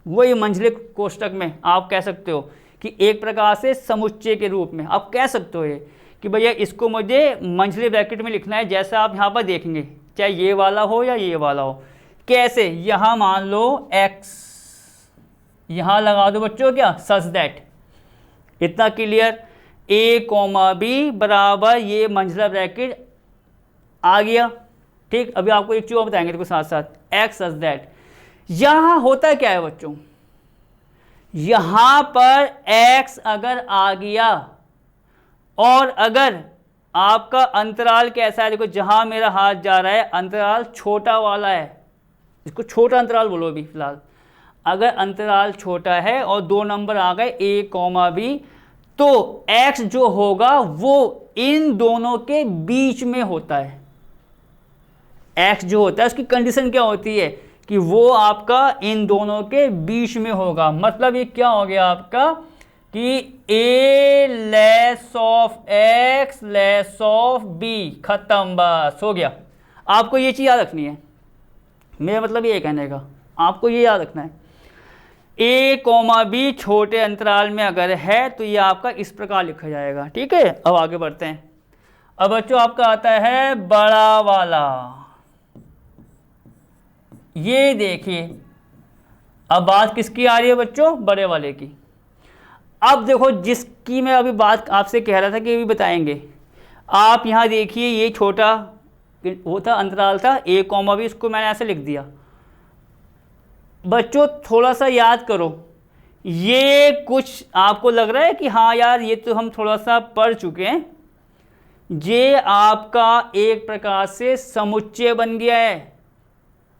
वही मंझले कोष्टक में, आप कह सकते हो कि एक प्रकार से समुच्चय के रूप में आप कह सकते हो ये कि भैया इसको मुझे मंझले ब्रैकेट में लिखना है, जैसा आप यहाँ पर देखेंगे, चाहे ये वाला हो या ये वाला हो। कैसे? यहाँ मान लो x, यहाँ लगा दो बच्चों क्या, सच दैट, इतना क्लियर। a, b बराबर ये मंझला ब्रैकेट आ गया, ठीक। अभी आपको एक चीज़ और बताएंगे देखो साथ साथ, x सच दैट। यहाँ होता क्या है बच्चों, यहाँ पर x अगर आ गया और अगर आपका अंतराल कैसा है, देखो जहाँ मेरा हाथ जा रहा है अंतराल छोटा वाला है, इसको छोटा अंतराल बोलो अभी फिलहाल। अगर अंतराल छोटा है और 2 नंबर आ गए a, b, तो x जो होगा वो इन दोनों के बीच में होता है। x जो होता है उसकी कंडीशन क्या होती है कि वो आपका इन दोनों के बीच में होगा। मतलब ये क्या हो गया आपका कि a less of x less of b, खत्म, बस हो गया। आपको ये चीज़ याद रखनी है, मेरा मतलब ये कहने का, आपको ये याद रखना है। a, b छोटे अंतराल में अगर है तो ये आपका इस प्रकार लिखा जाएगा, ठीक है। अब आगे बढ़ते हैं। अब बच्चों आपका आता है बड़ा वाला, ये देखिए अब बात किसकी आ रही है बच्चों, बड़े वाले की। अब देखो जिसकी मैं अभी बात आपसे कह रहा था कि अभी बताएंगे, आप यहाँ देखिए ये छोटा वो था अंतराल था a, b, इसको मैंने ऐसे लिख दिया। बच्चों थोड़ा सा याद करो, ये कुछ आपको लग रहा है कि हाँ यार ये तो हम थोड़ा सा पढ़ चुके हैं, ये आपका एक प्रकार से समुच्चय बन गया है।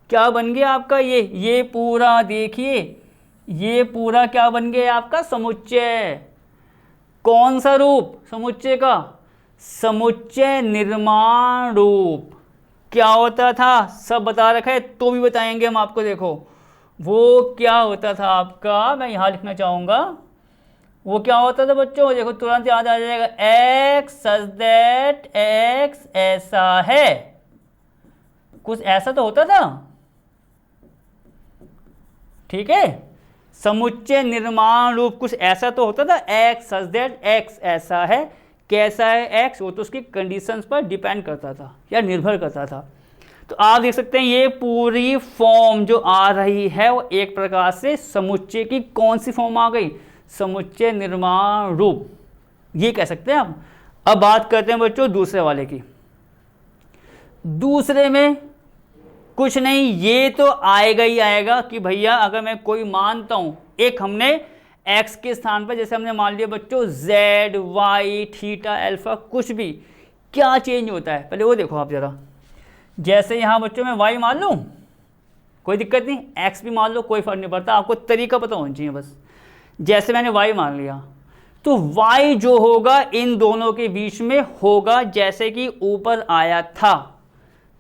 क्या बन गया आपका, ये पूरा देखिए, ये पूरा क्या बन गया आपका, समुच्चय। कौन सा रूप समुच्चय का, समुच्चय निर्माण रूप। क्या होता था सब बता रखा है तो भी बताएंगे हम आपको। देखो वो क्या होता था आपका, मैं यहाँ लिखना चाहूँगा, वो क्या होता था बच्चों, देखो तुरंत याद आ जाएगा, एक्स सच दैट एक्स ऐसा है, कुछ ऐसा तो होता था, ठीक है। समुच्चय निर्माण रूप कुछ ऐसा तो होता था, एक्स सच दैट एक्स ऐसा है। कैसा है एक्स, वो तो उसकी कंडीशंस पर डिपेंड करता था या निर्भर करता था। तो आप देख सकते हैं ये पूरी फॉर्म जो आ रही है वो एक प्रकार से समुच्चय की कौन सी फॉर्म आ गई, समुच्चय निर्माण रूप, ये कह सकते हैं हम। अब बात करते हैं बच्चों दूसरे वाले की। दूसरे में कुछ नहीं, ये तो आएगा ही आएगा कि भैया अगर मैं कोई मानता हूँ, एक हमने एक्स के स्थान पर जैसे हमने मान लिया बच्चों जेड वाई थीटा अल्फा कुछ भी, क्या चेंज होता है पहले वो देखो आप ज़रा। जैसे यहाँ बच्चों मैं वाई मान लूँ, कोई दिक्कत नहीं, एक्स भी मान लो, कोई फर्क नहीं पड़ता, आपको तरीका पता होना चाहिए बस। जैसे मैंने वाई मान लिया तो वाई जो होगा इन दोनों के बीच में होगा जैसे कि ऊपर आया था।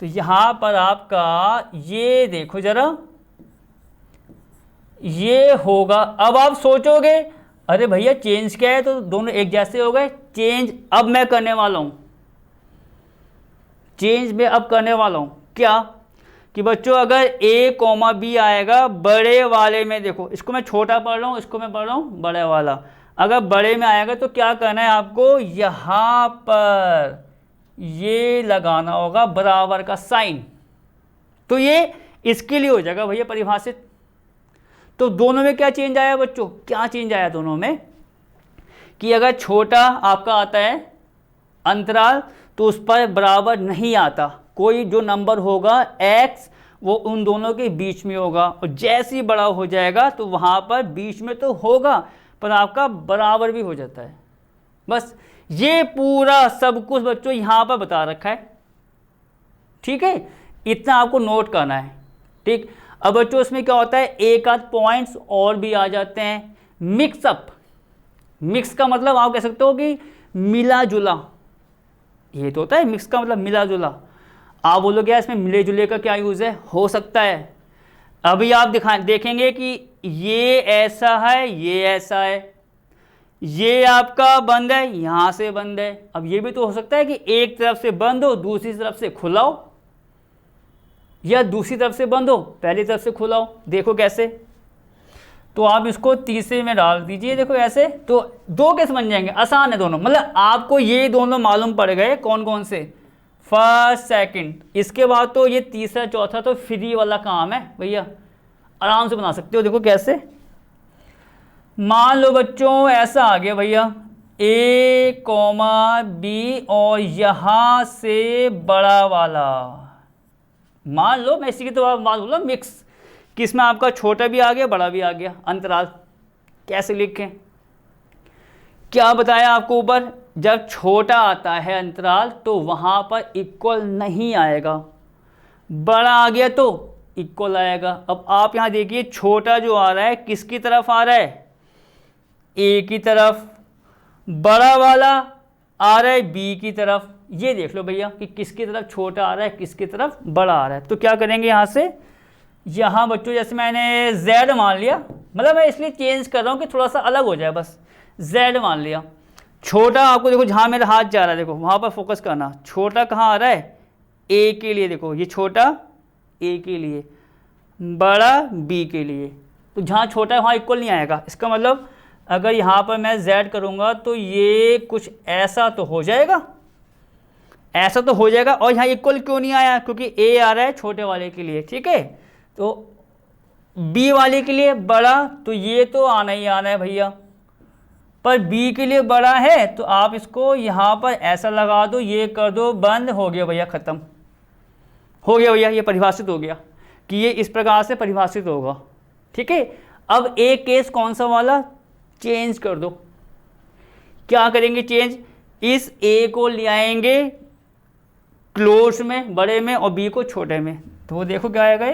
तो यहाँ पर आपका ये देखो ज़रा, ये होगा। अब आप सोचोगे अरे भैया चेंज क्या है, तो दोनों एक जैसे हो गए। चेंज अब मैं करने वाला हूँ, चेंज में अब करने वाला हूँ क्या कि बच्चों अगर a कॉमा बी आएगा बड़े वाले में, देखो इसको मैं छोटा पढ़ रहा हूँ, इसको मैं पढ़ रहा हूँ बड़े वाला, अगर बड़े में आएगा तो क्या करना है आपको, यहाँ पर ये लगाना होगा बराबर का साइन। तो ये इसके लिए हो जाएगा भैया परिभाषित। तो दोनों में क्या चेंज आया बच्चों, क्या चेंज आया दोनों में कि अगर छोटा आपका आता है अंतराल तो उस पर बराबर नहीं आता, कोई जो नंबर होगा x वो उन दोनों के बीच में होगा, और जैसे ही बड़ा हो जाएगा तो वहाँ पर बीच में तो होगा पर आपका बराबर भी हो जाता है। बस ये पूरा सब कुछ बच्चों यहाँ पर बता रखा है, ठीक है, इतना आपको नोट करना है, ठीक। अब बच्चों इसमें क्या होता है, एक आध पॉइंट्स और भी आ जाते हैं। मिक्सअप, मिक्स का मतलब आप कह सकते हो कि मिला जुला, ये तो होता है मिक्स का मतलब मिला जुला। आप बोलोगे क्या इसमें मिले जुले का क्या यूज़ है, हो सकता है। अभी आप देखेंगे कि ये ऐसा है, ये ऐसा है, ये आपका बंद है, यहाँ से बंद है। अब ये भी तो हो सकता है कि एक तरफ से बंद हो दूसरी तरफ से खुला हो, या दूसरी तरफ से बंद हो पहली तरफ से खुला हो। देखो कैसे, तो आप इसको तीसरे में डाल दीजिए, देखो ऐसे, तो दो केस बन जाएंगे, आसान है दोनों। मतलब आपको ये दोनों मालूम पड़ गए कौन कौन से, फर्स्ट सेकंड, इसके बाद तो ये तीसरा चौथा तो फ्री वाला काम है भैया, आराम से बना सकते हो। देखो कैसे, मान लो बच्चों ऐसा आ गया भैया a कॉमा बी और यहाँ से बड़ा वाला, मान लो मैं इसी की तो बात बोला मिक्स, कि इसमें आपका छोटा भी आ गया बड़ा भी आ गया अंतराल। कैसे लिखें, क्या बताया आपको ऊपर, जब छोटा आता है अंतराल तो वहाँ पर इक्वल नहीं आएगा, बड़ा आ गया तो इक्वल आएगा। अब आप यहाँ देखिए छोटा जो आ रहा है किसकी तरफ आ रहा है, ए की तरफ, बड़ा वाला आ रहा है बी की तरफ। ये देख लो भैया कि किसकी तरफ छोटा आ रहा है किसकी तरफ बड़ा आ रहा है। तो क्या करेंगे यहाँ से, यहाँ बच्चों जैसे मैंने z मान लिया, मतलब मैं इसलिए चेंज कर रहा हूँ कि थोड़ा सा अलग हो जाए, बस z मान लिया। छोटा आपको देखो जहाँ मेरा हाथ जा रहा है देखो वहाँ पर फोकस करना, छोटा कहाँ आ रहा है a के लिए, देखो ये छोटा a के लिए, बड़ा b के लिए। तो जहाँ छोटा है वहाँ इक्वल नहीं आएगा, इसका मतलब अगर यहाँ पर मैं z करूँगा तो ये कुछ ऐसा तो हो जाएगा, ऐसा तो हो जाएगा। और यहाँ इक्वल क्यों नहीं आया, क्योंकि a आ रहा है छोटे वाले के लिए, ठीक है, तो b वाले के लिए बड़ा, तो ये तो आना ही आना है भैया, पर b के लिए बड़ा है तो आप इसको यहाँ पर ऐसा लगा दो, ये कर दो बंद, हो गया भैया ख़त्म, हो गया भैया, ये परिभाषित हो गया कि ये इस प्रकार से परिभाषित होगा, ठीक है। अब एक केस कौन सा वाला, चेंज कर दो। क्या करेंगे चेंज, इस a को ले आएंगे क्लोज में बड़े में और b को छोटे में, तो वो देखो क्या आएगा,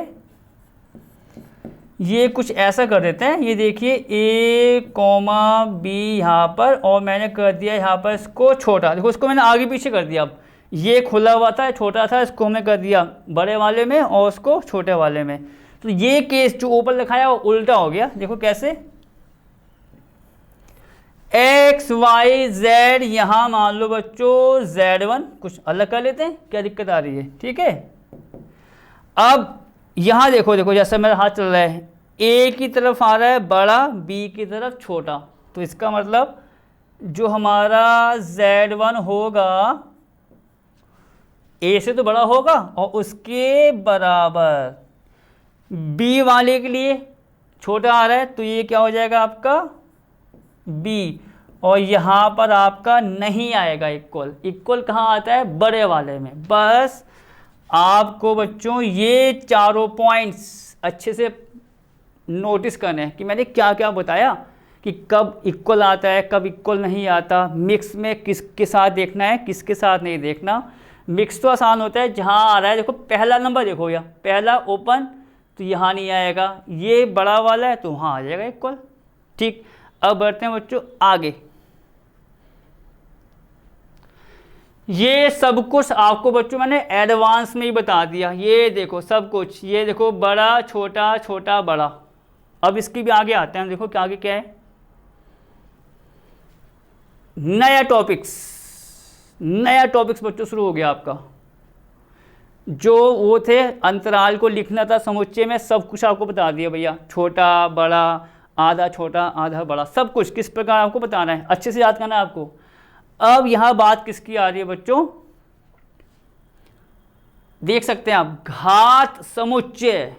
ये कुछ ऐसा कर देते हैं। ये देखिए a कॉमा बी यहाँ पर, और मैंने कर दिया यहाँ पर इसको छोटा, देखो इसको मैंने आगे पीछे कर दिया। अब ये खुला हुआ था छोटा था, इसको हमने कर दिया बड़े वाले में और उसको छोटे वाले में। तो ये केस जो ऊपर लिखाया वो उल्टा हो गया। देखो कैसे, एक्स वाई जेड, यहाँ मान लो बच्चों z1, कुछ अलग कर लेते हैं, क्या दिक्कत आ रही है, ठीक है। अब यहाँ देखो, देखो जैसे मेरा हाथ चल रहा है, a की तरफ आ रहा है बड़ा, b की तरफ छोटा, तो इसका मतलब जो हमारा z1 होगा a से तो बड़ा होगा और उसके बराबर, b वाले के लिए छोटा आ रहा है तो ये क्या हो जाएगा आपका b, और यहाँ पर आपका नहीं आएगा इक्वल, इक्वल कहाँ आता है बड़े वाले में। बस आपको बच्चों ये चारों पॉइंट्स अच्छे से नोटिस करने हैं कि मैंने क्या क्या बताया, कि कब इक्वल आता है कब इक्वल नहीं आता, मिक्स में किसके साथ देखना है किसके साथ नहीं देखना। मिक्स तो आसान होता है, जहाँ आ रहा है देखो पहला नंबर देखो या पहला ओपन तो यहाँ नहीं आएगा, ये बड़ा वाला है तो वहाँ आ जाएगा इक्वल। ठीक, अब बढ़ते हैं बच्चों आगे। ये सब कुछ आपको बच्चों मैंने एडवांस में ही बता दिया, ये देखो सब कुछ, ये देखो बड़ा छोटा छोटा बड़ा। अब इसकी भी आगे आते हैं, देखो क्या आगे क्या है, नया टॉपिक्स बच्चों शुरू हो गया आपका। जो वो थे अंतराल को लिखना था समुच्चय में, सब कुछ आपको बता दिया भैया, छोटा बड़ा आधा छोटा आधा बड़ा, सब कुछ किस प्रकार आपको बताना है, अच्छे से याद करना है आपको। अब यहां बात किसकी आ रही है बच्चों, देख सकते हैं आप, घात समुच्चय,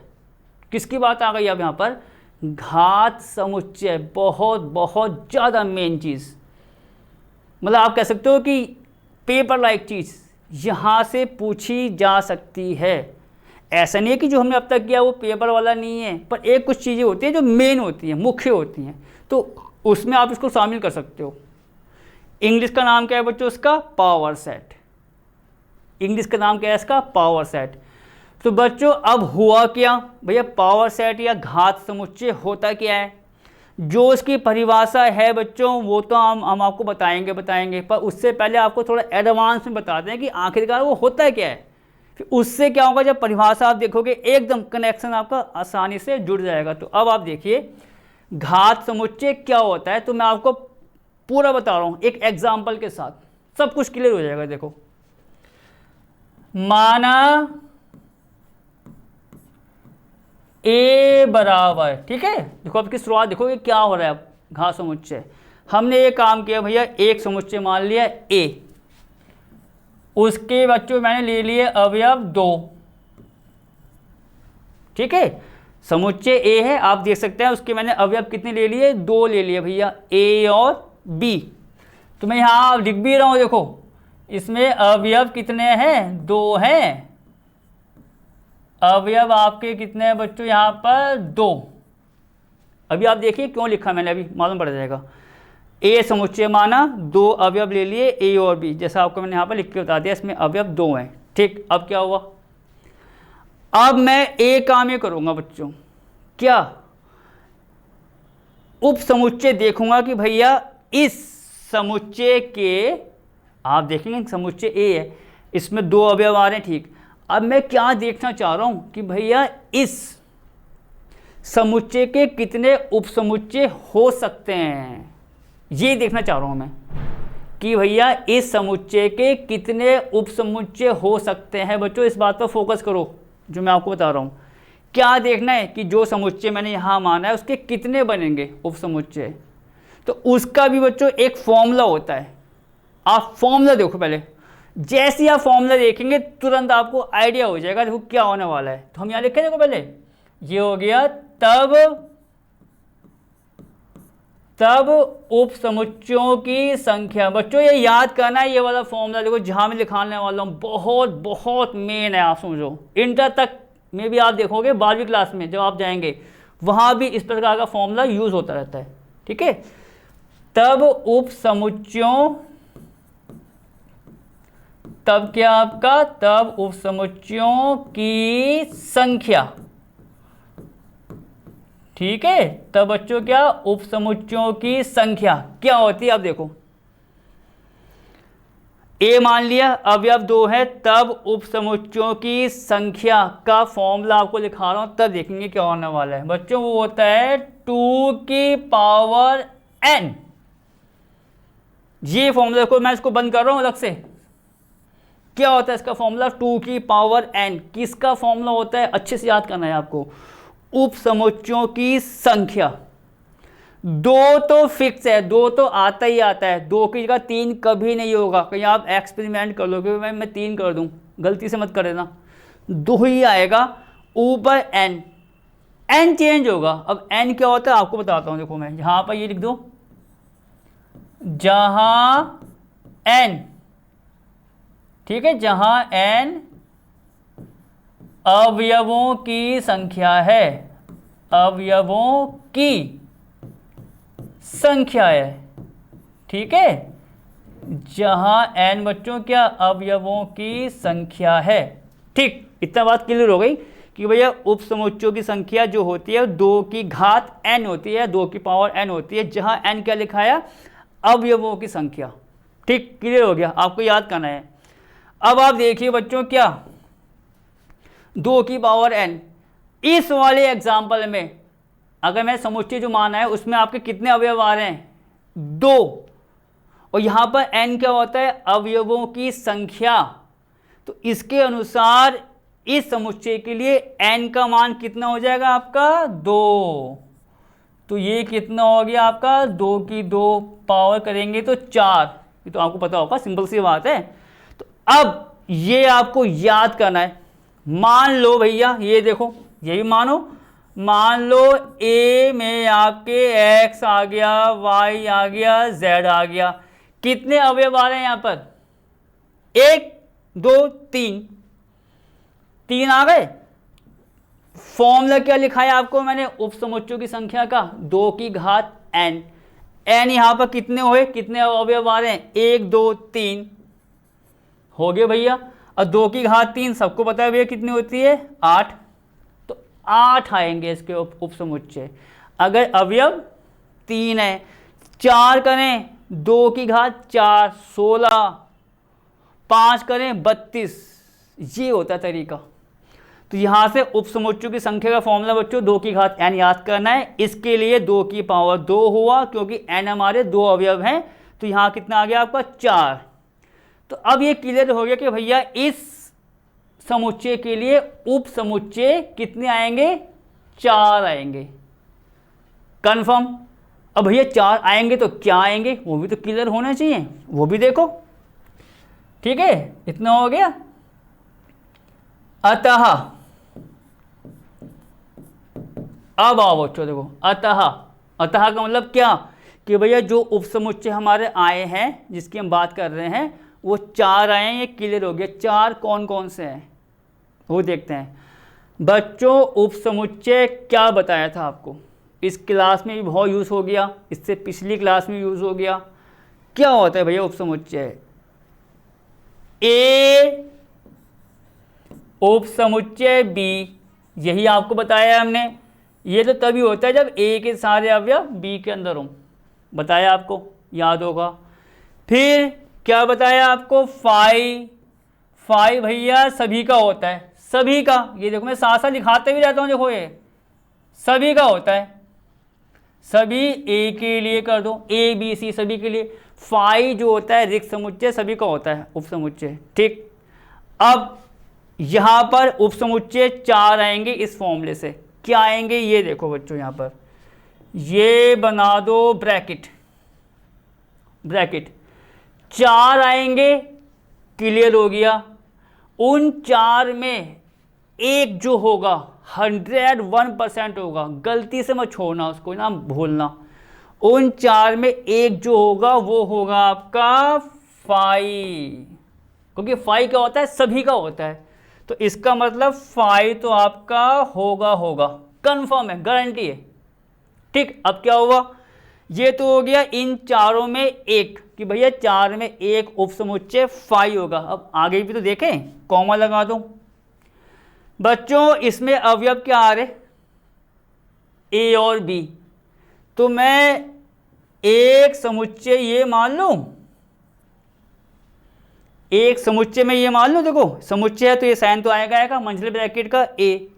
किसकी बात आ गई अब यहां पर, घात समुच्चय, बहुत बहुत ज्यादा मेन चीज, मतलब आप कह सकते हो कि पेपर लाइक चीज यहां से पूछी जा सकती है। ऐसा नहीं है कि जो हमने अब तक किया वो पेपर वाला नहीं है, पर एक कुछ चीज़ें होती हैं जो मेन होती हैं, मुख्य होती हैं, तो उसमें आप इसको शामिल कर सकते हो। इंग्लिश का नाम क्या है बच्चों, उसका पावर सेट, इंग्लिश का नाम क्या है इसका, पावर सेट। तो बच्चों अब हुआ क्या भैया, पावर सेट या घात समुच्चय होता क्या है, जो उसकी परिभाषा है बच्चों वो तो हम आपको बताएंगे, पर उससे पहले आपको थोड़ा एडवांस में बताते हैं कि आखिरकार वो होता है क्या है। फिर उससे क्या होगा, जब परिभाषा आप देखोगे एकदम कनेक्शन आपका आसानी से जुड़ जाएगा। तो अब आप देखिए घात समुच्चय क्या होता है, तो मैं आपको पूरा बता रहा हूं एक एग्जाम्पल के साथ, सब कुछ क्लियर हो जाएगा। देखो माना ए बराबर, ठीक है, देखो आपकी शुरुआत देखोगे क्या हो रहा है। अब घात समुच्चय हमने ये काम किया भैया, एक समुच्चय मान लिया ए, उसके बच्चों मैंने ले लिए अवयव 2, ठीक है, समुच्चय ए है, आप देख सकते हैं उसके मैंने अवयव कितने ले लिए, 2 ले लिए भैया, ए और बी। तो मैं यहाँ लिख भी रहा हूँ, देखो इसमें अवयव कितने हैं, 2 हैं, अवयव आपके कितने हैं बच्चों यहाँ पर, 2। अभी आप देखिए क्यों लिखा मैंने, अभी मालूम पड़ जाएगा। ए समुच्चय माना, 2 अवयव ले लिए ए और बी, जैसा आपको मैंने यहाँ पर लिख के बता दिया, इसमें अवयव 2 हैं। ठीक, अब क्या हुआ, अब मैं एक काम ये करूँगा बच्चों, क्या उप समुच्चय देखूंगा कि भैया इस समुच्चय के, आप देखेंगे समुच्चय ए है, इसमें 2 अवयव आ रहे हैं, ठीक। अब मैं क्या देखना चाह रहा हूँ कि भैया इस समुच्चय के कितने उप समुच्चय हो सकते हैं, ये देखना चाह रहा हूँ मैं कि भैया इस समुच्चय के कितने उप समुच्चय हो सकते हैं। बच्चों इस बात पर फोकस करो जो मैं आपको बता रहा हूँ, क्या देखना है कि जो समुच्चय मैंने यहाँ माना है उसके कितने बनेंगे उप समुच्चय। तो उसका भी बच्चों एक फॉर्मूला होता है, आप फॉर्मूला देखो पहले, जैसे ही आप फॉर्मूला देखेंगे तुरंत आपको आइडिया हो जाएगा देखो क्या होने वाला है। तो हम यहाँ लिखें, देखो पहले ये हो गया, तब उप समुच्चयों की संख्या। बच्चों ये याद करना है, ये वाला फॉर्मूला देखो जहाँ मैं लिखाने वाला हूँ बहुत बहुत मेन है, आप समझो इंटर तक में भी आप देखोगे, 12वीं क्लास में जब आप जाएंगे वहाँ भी इस प्रकार का फॉर्मूला यूज होता रहता है, ठीक है। तब उप समुच्चयों, तब क्या आपका, तब उप समुच्चयों की संख्या, ठीक है। तब बच्चों क्या, उप समुच्चयों की संख्या क्या होती है, अब देखो ए मान लिया अवयव 2 है, तब उप समुच्चयों की संख्या का फॉर्मूला आपको लिखा रहा हूं, तब देखेंगे क्या होने वाला है बच्चों। वो होता है 2 की पावर n, ये फॉर्मूला देखो, मैं इसको बंद कर रहा हूं अलग से। क्या होता है इसका फॉर्मूला, 2 की पावर n, किसका फॉर्मूला होता है, अच्छे से याद करना है आपको, उप समुच्चयों की संख्या। 2 तो फिक्स है, 2 तो आता ही आता है, 2 की जगह 3 कभी नहीं होगा। कहीं आप एक्सपेरिमेंट कर लो कि मैं 3 कर दूं, गलती से मत कर देना, 2 ही आएगा, ऊपर n चेंज होगा। अब n क्या होता है आपको बताता हूं, देखो मैं यहां पर ये लिख दो, जहां n, ठीक है, जहां n अवयवों की संख्या है, अवयवों की संख्या है, ठीक है, जहां n बच्चों क्या अवयवों की संख्या है। ठीक, इतना बात क्लियर हो गई कि भैया उप समुच्चयों की संख्या जो होती है 2 की घात n होती है, 2 की पावर n होती है, जहां n क्या लिखाया, अवयवों की संख्या। ठीक, क्लियर हो गया, आपको याद करना है। अब आप देखिए बच्चों क्या 2 की पावर n, इस वाले एग्जाम्पल में अगर मैं समुच्चय जो माना है उसमें आपके कितने अवयव आ रहे हैं, 2, और यहां पर n क्या होता है, अवयवों की संख्या। तो इसके अनुसार इस समुच्चय के लिए n का मान कितना हो जाएगा आपका, 2। तो ये कितना हो गया आपका, 2 की 2 पावर करेंगे तो 4। ये तो आपको पता होगा, सिंपल सी बात है। तो अब ये आपको याद करना है। मान लो भैया, ये देखो, यही मानो, मान लो a में आपके x आ गया, y आ गया, z आ गया। कितने अवयव आ रहे हैं यहां पर, 1 2 3, 3 आ गए। फॉर्मूला क्या लिखा है आपको मैंने, उप समुच्चयों की संख्या का 2 की घात n। n यहां पर कितने हुए, कितने अवयव आ रहे हैं, 1 2 3 हो गए भैया। और 2 की घात 3 सबको पता है भैया कितनी होती है, 8। तो 8 आएंगे इसके उप समुच्चय। अगर अवयव 3 है, 4 करें 2 की घात 4 16, 5 करें 32, ये होता है तरीका। तो यहां से उप समुच्चयों की संख्या का फॉर्मूला बच्चों 2 की घात n याद करना है। इसके लिए 2 की पावर 2 हुआ, क्योंकि n हमारे 2 अवयव हैं। तो यहां कितना आ गया आपका, 4। तो अब ये क्लियर हो गया कि भैया इस समुच्चय के लिए उप समुच्चय कितने आएंगे, 4 आएंगे। कंफर्म। अब भैया 4 आएंगे तो क्या आएंगे, वो भी तो क्लियर होना चाहिए, वो भी देखो। ठीक है, इतना हो गया। अतः, अब आओ बच्चों देखो, अतः, अतः का मतलब क्या, कि भैया जो उप समुच्चय हमारे आए हैं जिसकी हम बात कर रहे हैं वो 4 आए हैं, ये क्लियर हो गया। 4 कौन कौन से हैं वो देखते हैं। बच्चों उप समुच्चय क्या बताया था आपको, इस क्लास में भी बहुत यूज़ हो गया, इससे पिछली क्लास में यूज़ हो गया। क्या होता है भैया उप समुच्चय, ए उप समुच्चय बी, यही आपको बताया हमने। ये तो तभी होता है जब ए के सारे अवयव बी के अंदर हों, बताया आपको, याद होगा। फिर क्या बताया आपको, फाई भैया सभी का होता है, सभी का। ये देखो मैं साथ साथ लिखाते भी जाता हूँ, देखो ये सभी का होता है, सभी ए के लिए कर दो, ए बी सी सभी के लिए। फाई जो होता है रिक्त समुच्चय, सभी का होता है उप समुच्चय। ठीक, अब यहां पर उप समुच्चय 4 आएंगे इस फॉर्मूले से। क्या आएंगे ये देखो बच्चों, यहां पर ये बना दो ब्रैकेट, ब्रैकेट 4 आएंगे, क्लियर हो गया। उन 4 में एक जो होगा 101% होगा, गलती से मत छोड़ना उसको ना भूलना। उन 4 में एक जो होगा वो होगा आपका फाई, क्योंकि फाई क्या होता है, सभी का होता है। तो इसका मतलब फाई तो आपका होगा, कंफर्म है, गारंटी है। ठीक, अब क्या हुआ, ये तो हो गया इन 4 में एक, कि भैया 4 में एक उप समुच्चय फाई होगा। अब आगे भी तो देखें, कॉमा लगा दो बच्चों। इसमें अवयव क्या आ रहे, ए और बी। तो मैं एक समुच्चय ये मान लूं, एक समुच्चय में ये मान लो, देखो समुच्चय है तो ये साइन तो आएगा मंझले ब्रैकेट का ए।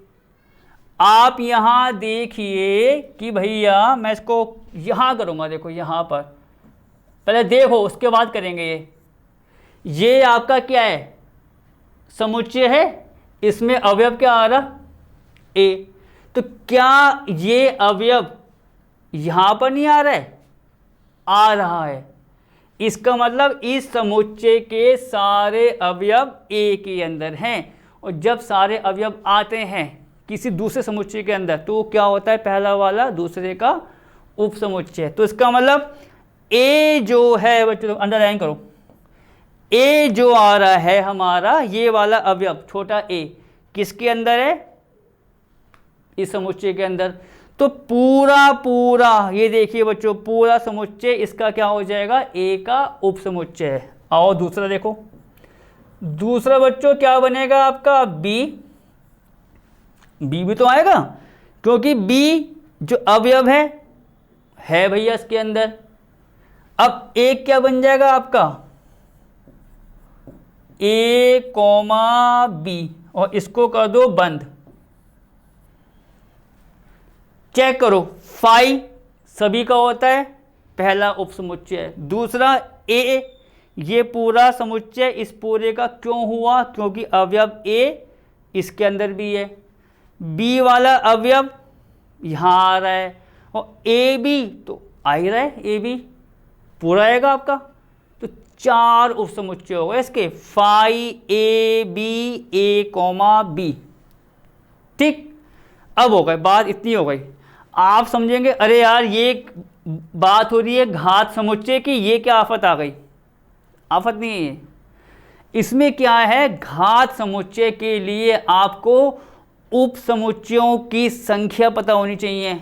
आप यहां देखिए कि भैया मैं इसको यहां करूंगा, देखो यहां पर पहले देखो उसके बाद करेंगे। ये आपका क्या है, समुच्चय है, इसमें अवयव क्या आ रहा, ए। तो क्या ये अवयव यहां पर नहीं आ रहा है, आ रहा है। इसका मतलब इस समुच्चय के सारे अवयव ए के अंदर हैं। और जब सारे अवयव आते हैं किसी दूसरे समुच्चय के अंदर तो क्या होता है, पहला वाला दूसरे का उप समुच्चय। तो इसका मतलब ए जो है बच्चों, अंडरलाइन करो, ए जो आ रहा है हमारा ये वाला अवयव छोटा ए किसके अंदर है, इस समुच्चय के अंदर। तो पूरा पूरा ये देखिए बच्चों, पूरा समुच्चय इसका क्या हो जाएगा, ए का उपसमुच्चय है। आओ दूसरा देखो, दूसरा बच्चों क्या बनेगा आपका, बी। बी भी तो आएगा क्योंकि बी जो अवयव है भैया इसके अंदर। अब एक क्या बन जाएगा आपका, ए कॉमा बी, और इसको कर दो बंद। चेक करो, फाई सभी का होता है, पहला उपसमुच्चय। दूसरा ए, ये पूरा समुच्चय इस पूरे का क्यों हुआ, क्योंकि अवयव ए इसके अंदर भी है। बी वाला अवयव यहाँ आ रहा है, और ए बी तो आ ही रहा है, ए बी पूरा आएगा आपका। तो 4 उपसमुच्चय हो गए इसके, phi A B A comma B. ठीक, अब हो गए, बात इतनी हो गई। आप समझेंगे अरे यार ये बात हो रही है घात समुच्चय की, ये क्या आफत आ गई। आफत नहीं है, इसमें क्या है, घात समुच्चय के लिए आपको उप समुच्चयों की संख्या पता होनी चाहिए,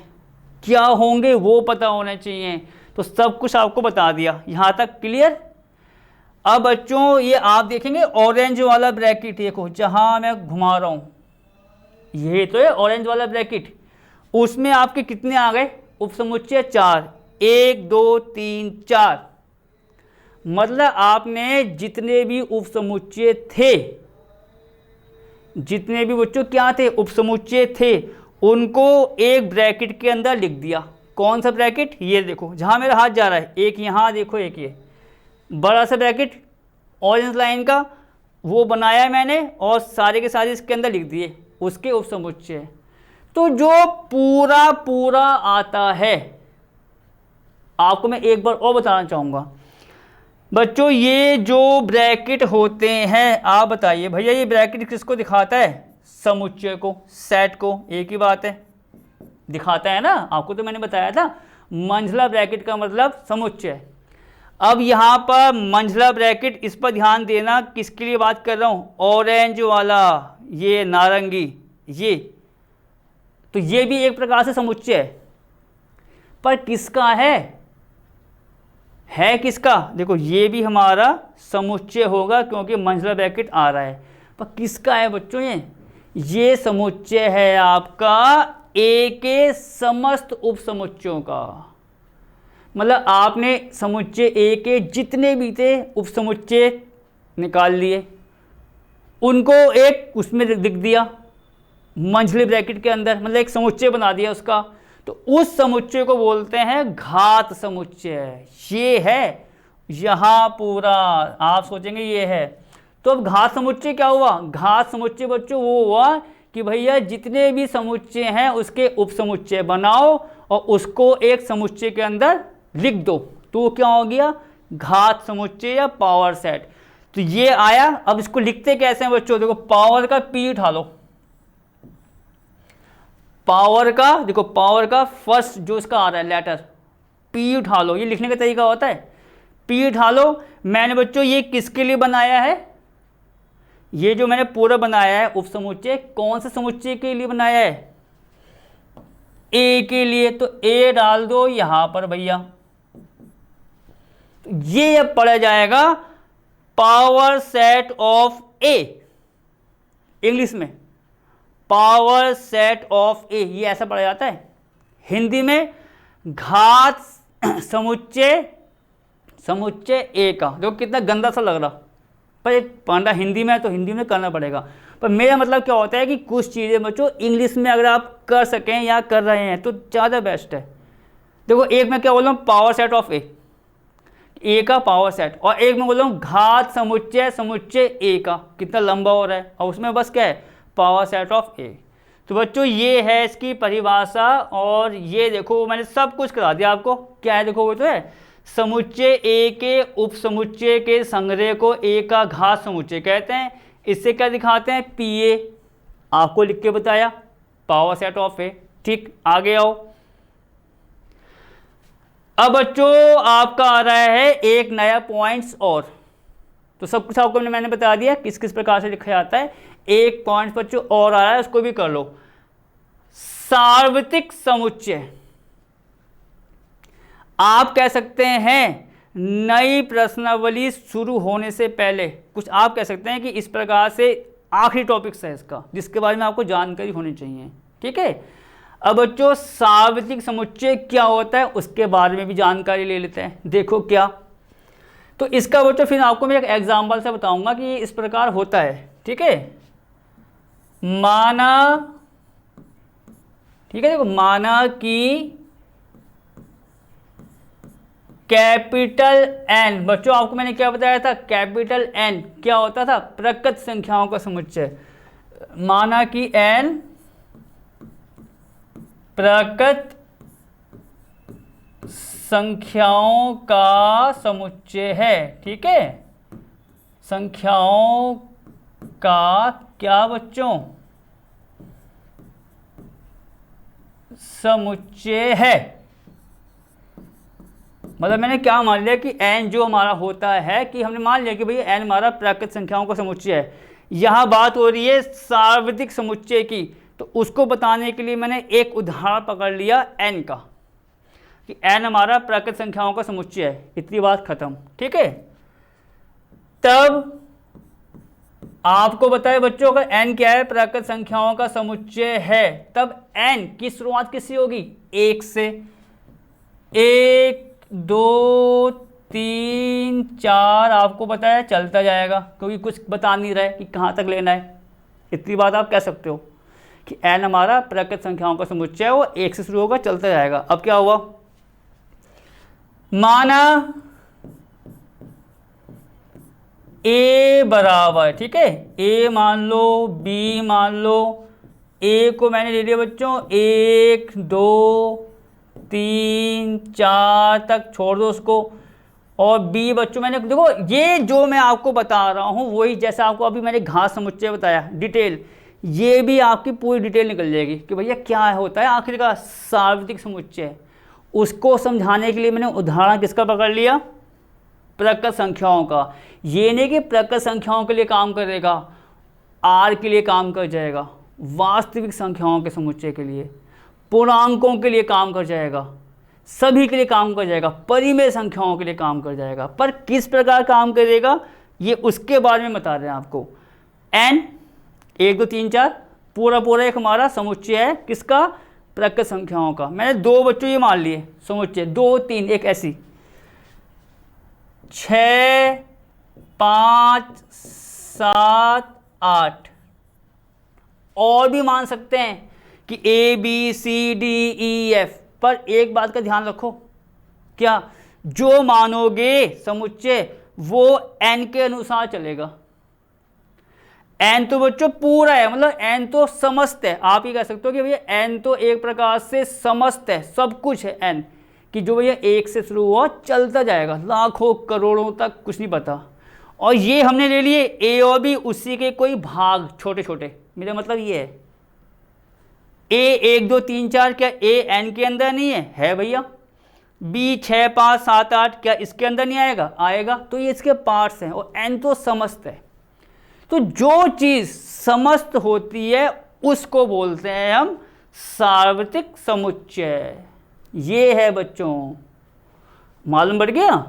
क्या होंगे वो पता होना चाहिए। तो सब कुछ आपको बता दिया, यहाँ तक क्लियर। अब बच्चों ये आप देखेंगे ऑरेंज वाला ब्रैकेट देखो, जहाँ मैं घुमा रहा हूँ, ये तो है ऑरेंज वाला ब्रैकेट, उसमें आपके कितने आ गए उपसमुच्चय, 4, 1 2 3 4। मतलब आपने जितने भी उपसमुच्चय थे, जितने भी बच्चों क्या थे उपसमुच्चय थे, उनको एक ब्रैकेट के अंदर लिख दिया। कौन सा ब्रैकेट, ये देखो जहाँ मेरा हाथ जा रहा है, एक यहाँ देखो, एक ये बड़ा सा ब्रैकेट ऑरेंज लाइन का वो बनाया मैंने, और सारे के सारे इसके अंदर लिख दिए उसके उपसमुच्चय। तो जो पूरा पूरा आता है, आपको मैं एक बार और बताना चाहूँगा बच्चों, ये जो ब्रैकेट होते हैं, आप बताइए भैया ये ब्रैकेट किसको दिखाता है, समुच्चय को, सेट को, एक ही बात है, दिखाता है ना। आपको तो मैंने बताया था मंझला ब्रैकेट का मतलब समुच्चय। अब यहाँ पर मंझला ब्रैकेट, इस पर ध्यान देना, किसके लिए बात कर रहा हूँ, ऑरेंज वाला, ये नारंगी, ये तो ये भी एक प्रकार से समुच्चय है, पर किसका है किसका, देखो ये भी हमारा समुच्चय होगा क्योंकि मंझला ब्रैकेट आ रहा है, पर किसका है बच्चों, ये समुच्चय है आपका ए के समस्त उपसमुच्चयों का। मतलब आपने समुच्चय ए के जितने भी थे उपसमुच्चय निकाल लिए, उनको एक उसमें लिख दिया मंझले ब्रैकेट के अंदर, मतलब एक समुच्चय बना दिया उसका। तो उस समुच्चय को बोलते हैं घात समुच्चय। ये है यहाँ पूरा, आप सोचेंगे ये है, तो अब घात समुच्चय क्या हुआ, घात समुच्चय बच्चों वो हुआ कि भैया जितने भी समुच्चय हैं उसके उपसमुच्चय बनाओ और उसको एक समुच्चय के अंदर लिख दो, तो क्या हो गया, घात समुच्चय या पावर सेट। तो ये आया। अब इसको लिखते कैसे हैं बच्चों, देखो पावर का पी उठा लो, पावर का, देखो पावर का फर्स्ट जो इसका आ रहा है लेटर पी उठा लो, ये लिखने का तरीका होता है, पी उठा लो। मैंने बच्चों ये किसके लिए बनाया है, ये जो मैंने पूरा बनाया है उपसमुच्चय, कौन से समुच्चय के लिए बनाया है, ए के लिए, तो ए डाल दो यहां पर भैया। तो ये अब पढ़ा जाएगा power set of A, English में पावर सेट ऑफ ए, ये ऐसा पढ़ा जाता है। हिंदी में घात समुच्चय, समुच्चय ए का, देखो कितना गंदा सा लग रहा, पर एक पढ़ना हिंदी में है तो हिंदी में करना पड़ेगा। पर मेरा मतलब क्या होता है कि कुछ चीज़ें बच्चों इंग्लिश में अगर आप कर सकें या कर रहे हैं तो ज़्यादा बेस्ट है। देखो एक मैं क्या बोल रहा हूँ, पावर सेट ऑफ ए का पावर सेट, और एक मैं बोल रहा हूँ घात समुच्चय, समुच्चय ए का, कितना लंबा हो रहा है, और उसमें बस क्या है, पावर सेट ऑफ ए। तो बच्चों ये है इसकी परिभाषा, और ये देखो मैंने सब कुछ करा दिया आपको, क्या है देखो वो तो है समुच्चय ए के उपसमुच्चय के संग्रह को ए का घात समुच्चय कहते हैं। इससे क्या दिखाते हैं, पी ए, आपको लिख के बताया पावर सेट ऑफ ए। ठीक, आगे आओ। अब बच्चों आपका आ रहा है एक नया पॉइंट्स, और तो सब कुछ आपको मैंने बता दिया किस किस प्रकार से लिखा जाता है। एक पॉइंट बच्चों और आ रहा है, उसको भी कर लो। सार्वत्रिक समुच्चय। आप कह सकते हैं नई प्रश्नावली शुरू होने से पहले कुछ आप कह सकते हैं कि इस प्रकार से आखिरी टॉपिक्स है इसका, जिसके बारे में आपको जानकारी होनी चाहिए। ठीक है, अब बच्चों सार्वत्रिक समुच्चय क्या होता है उसके बारे में भी जानकारी ले लेते हैं। देखो क्या, तो इसका बच्चों फिर आपको मैं एक एग्जाम्पल से बताऊंगा कि इस प्रकार होता है। ठीक है, माना, ठीक है, देखो माना कि कैपिटल एन, बच्चों आपको मैंने क्या बताया था, कैपिटल एन क्या होता था, प्रकृत संख्याओं का समुच्चय। माना कि एन प्रकृत संख्याओं का समुच्चय है। ठीक है, संख्याओं का क्या बच्चों, समुच्चय है। मतलब मैंने क्या मान लिया कि n जो हमारा होता है, कि हमने मान लिया कि भाई n हमारा प्राकृत संख्याओं का समुच्चय है। यहाँ बात हो रही है सार्वत्रिक समुच्चय की, तो उसको बताने के लिए मैंने एक उदाहरण पकड़ लिया n का, कि n हमारा प्राकृत संख्याओं का समुच्चय है। इतनी बात खत्म। ठीक है, तब आपको बताए बच्चों अगर n क्या है, प्राकृत संख्याओं का समुच्चय है, तब n की शुरुआत किससे होगी, 1 से। 1 2 3 4 आपको बताया चलता जाएगा, क्योंकि कुछ बता नहीं रहा है कि कहाँ तक लेना है। इतनी बात आप कह सकते हो कि n हमारा प्राकृत संख्याओं का समुच्चय है, वो 1 से शुरू होगा चलता जाएगा। अब क्या हुआ, माना a बराबर, ठीक है, a मान लो, b मान लो, a को मैंने ले लिया बच्चों 1 2 3 4 तक, छोड़ दो उसको। और b बच्चों मैंने देखो, ये जो मैं आपको बता रहा हूँ वही जैसा आपको अभी मैंने घात समुच्चय बताया डिटेल, ये भी आपकी पूरी डिटेल निकल जाएगी कि भैया क्या होता है आखिर का सार्वत्रिक समुच्चय। उसको समझाने के लिए मैंने उदाहरण किसका पकड़ लिया, प्रकृत संख्याओं का। ये नहीं कि प्रकृत संख्याओं के लिए काम करेगा, r के लिए काम कर जाएगा, वास्तविक संख्याओं के समुच्चय के लिए, पूर्णांकों के लिए काम कर जाएगा, सभी के लिए काम कर जाएगा, परिमेय संख्याओं के लिए काम कर जाएगा। पर किस प्रकार काम करेगा ये उसके बारे में बता रहे हैं आपको। n 1 2 3 4 पूरा एक हमारा समुच्चय है किसका, प्रकृत संख्याओं का। मैंने 2 बच्चों ये मान लिए समुच्चय, 2 3 एक ऐसी, 6 5 7 8 और भी मान सकते हैं कि A B C D E F। पर एक बात का ध्यान रखो, क्या जो मानोगे समुच्चय वो n के अनुसार चलेगा। n तो बच्चों पूरा है, मतलब n तो समस्त है। आप ये कह सकते हो कि भैया n तो एक प्रकार से समस्त है, सब कुछ है n, कि जो भैया 1 से शुरू हुआ चलता जाएगा लाखों करोड़ों तक, कुछ नहीं पता। और ये हमने ले लिए a और b उसी के कोई भाग छोटे छोटे, मेरा मतलब ये है a 1 2 3 4 क्या a n के अंदर नहीं है, है भैया। b 6 5 7 8 क्या इसके अंदर नहीं आएगा, आएगा। तो ये इसके पार्ट्स हैं और n तो समस्त है। तो जो चीज़ समस्त होती है उसको बोलते हैं हम सार्वत्रिक समुच्चय। ये है बच्चों, मालूम पड़ गया।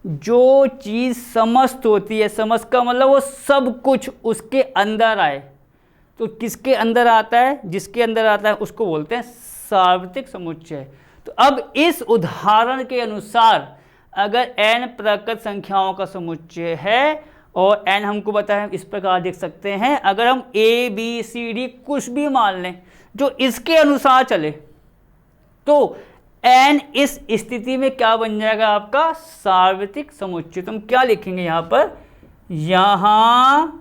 जो चीज़ समस्त होती है, समस्त का मतलब वो सब कुछ उसके अंदर आए, तो किसके अंदर आता है, जिसके अंदर आता है उसको बोलते हैं सार्वत्रिक समुच्चय। तो अब इस उदाहरण के अनुसार अगर n प्रकृत संख्याओं का समुच्चय है और n हमको पता है, इस प्रकार देख सकते हैं, अगर हम a b c d कुछ भी मान लें जो इसके अनुसार चले, तो n इस स्थिति में क्या बन जाएगा, आपका सार्वत्रिक समुच्चय। तो हम क्या लिखेंगे यहाँ पर, यहाँ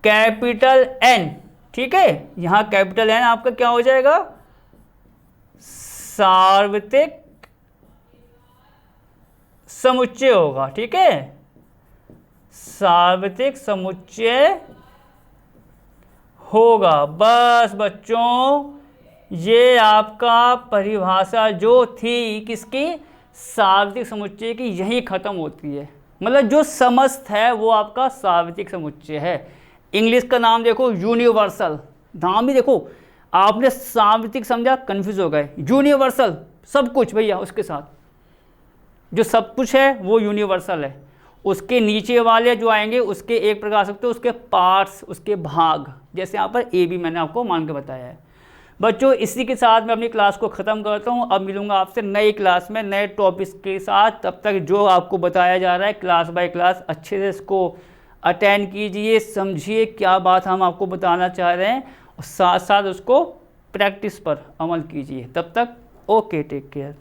कैपिटल N, ठीक है, यहाँ कैपिटल N आपका क्या हो जाएगा, सार्वत्रिक समुच्चय होगा। ठीक है, सार्वत्रिक समुच्चय होगा। बस बच्चों ये आपका परिभाषा जो थी किसकी, सार्वत्रिक समुच्चय की, यही खत्म होती है। मतलब जो समस्त है वो आपका सार्वत्रिक समुच्चय है। इंग्लिश का नाम देखो यूनिवर्सल, नाम भी देखो आपने सार्वत्रिक समझा, कंफ्यूज हो गए। यूनिवर्सल सब कुछ भैया, उसके साथ जो सब कुछ है वो यूनिवर्सल है। उसके नीचे वाले जो आएंगे उसके एक प्रकार सकते हो उसके पार्ट्स, उसके भाग, जैसे यहाँ पर ए बी मैंने आपको मान के बताया है। बच्चों इसी के साथ मैं अपनी क्लास को ख़त्म करता हूँ। अब मिलूंगा आपसे नई क्लास में नए टॉपिक्स के साथ। तब तक जो आपको बताया जा रहा है क्लास बाय क्लास अच्छे से इसको अटेंड कीजिए, समझिए क्या बात हम आपको बताना चाह रहे हैं, और साथ साथ उसको प्रैक्टिस पर अमल कीजिए। तब तक ओके, टेक केयर।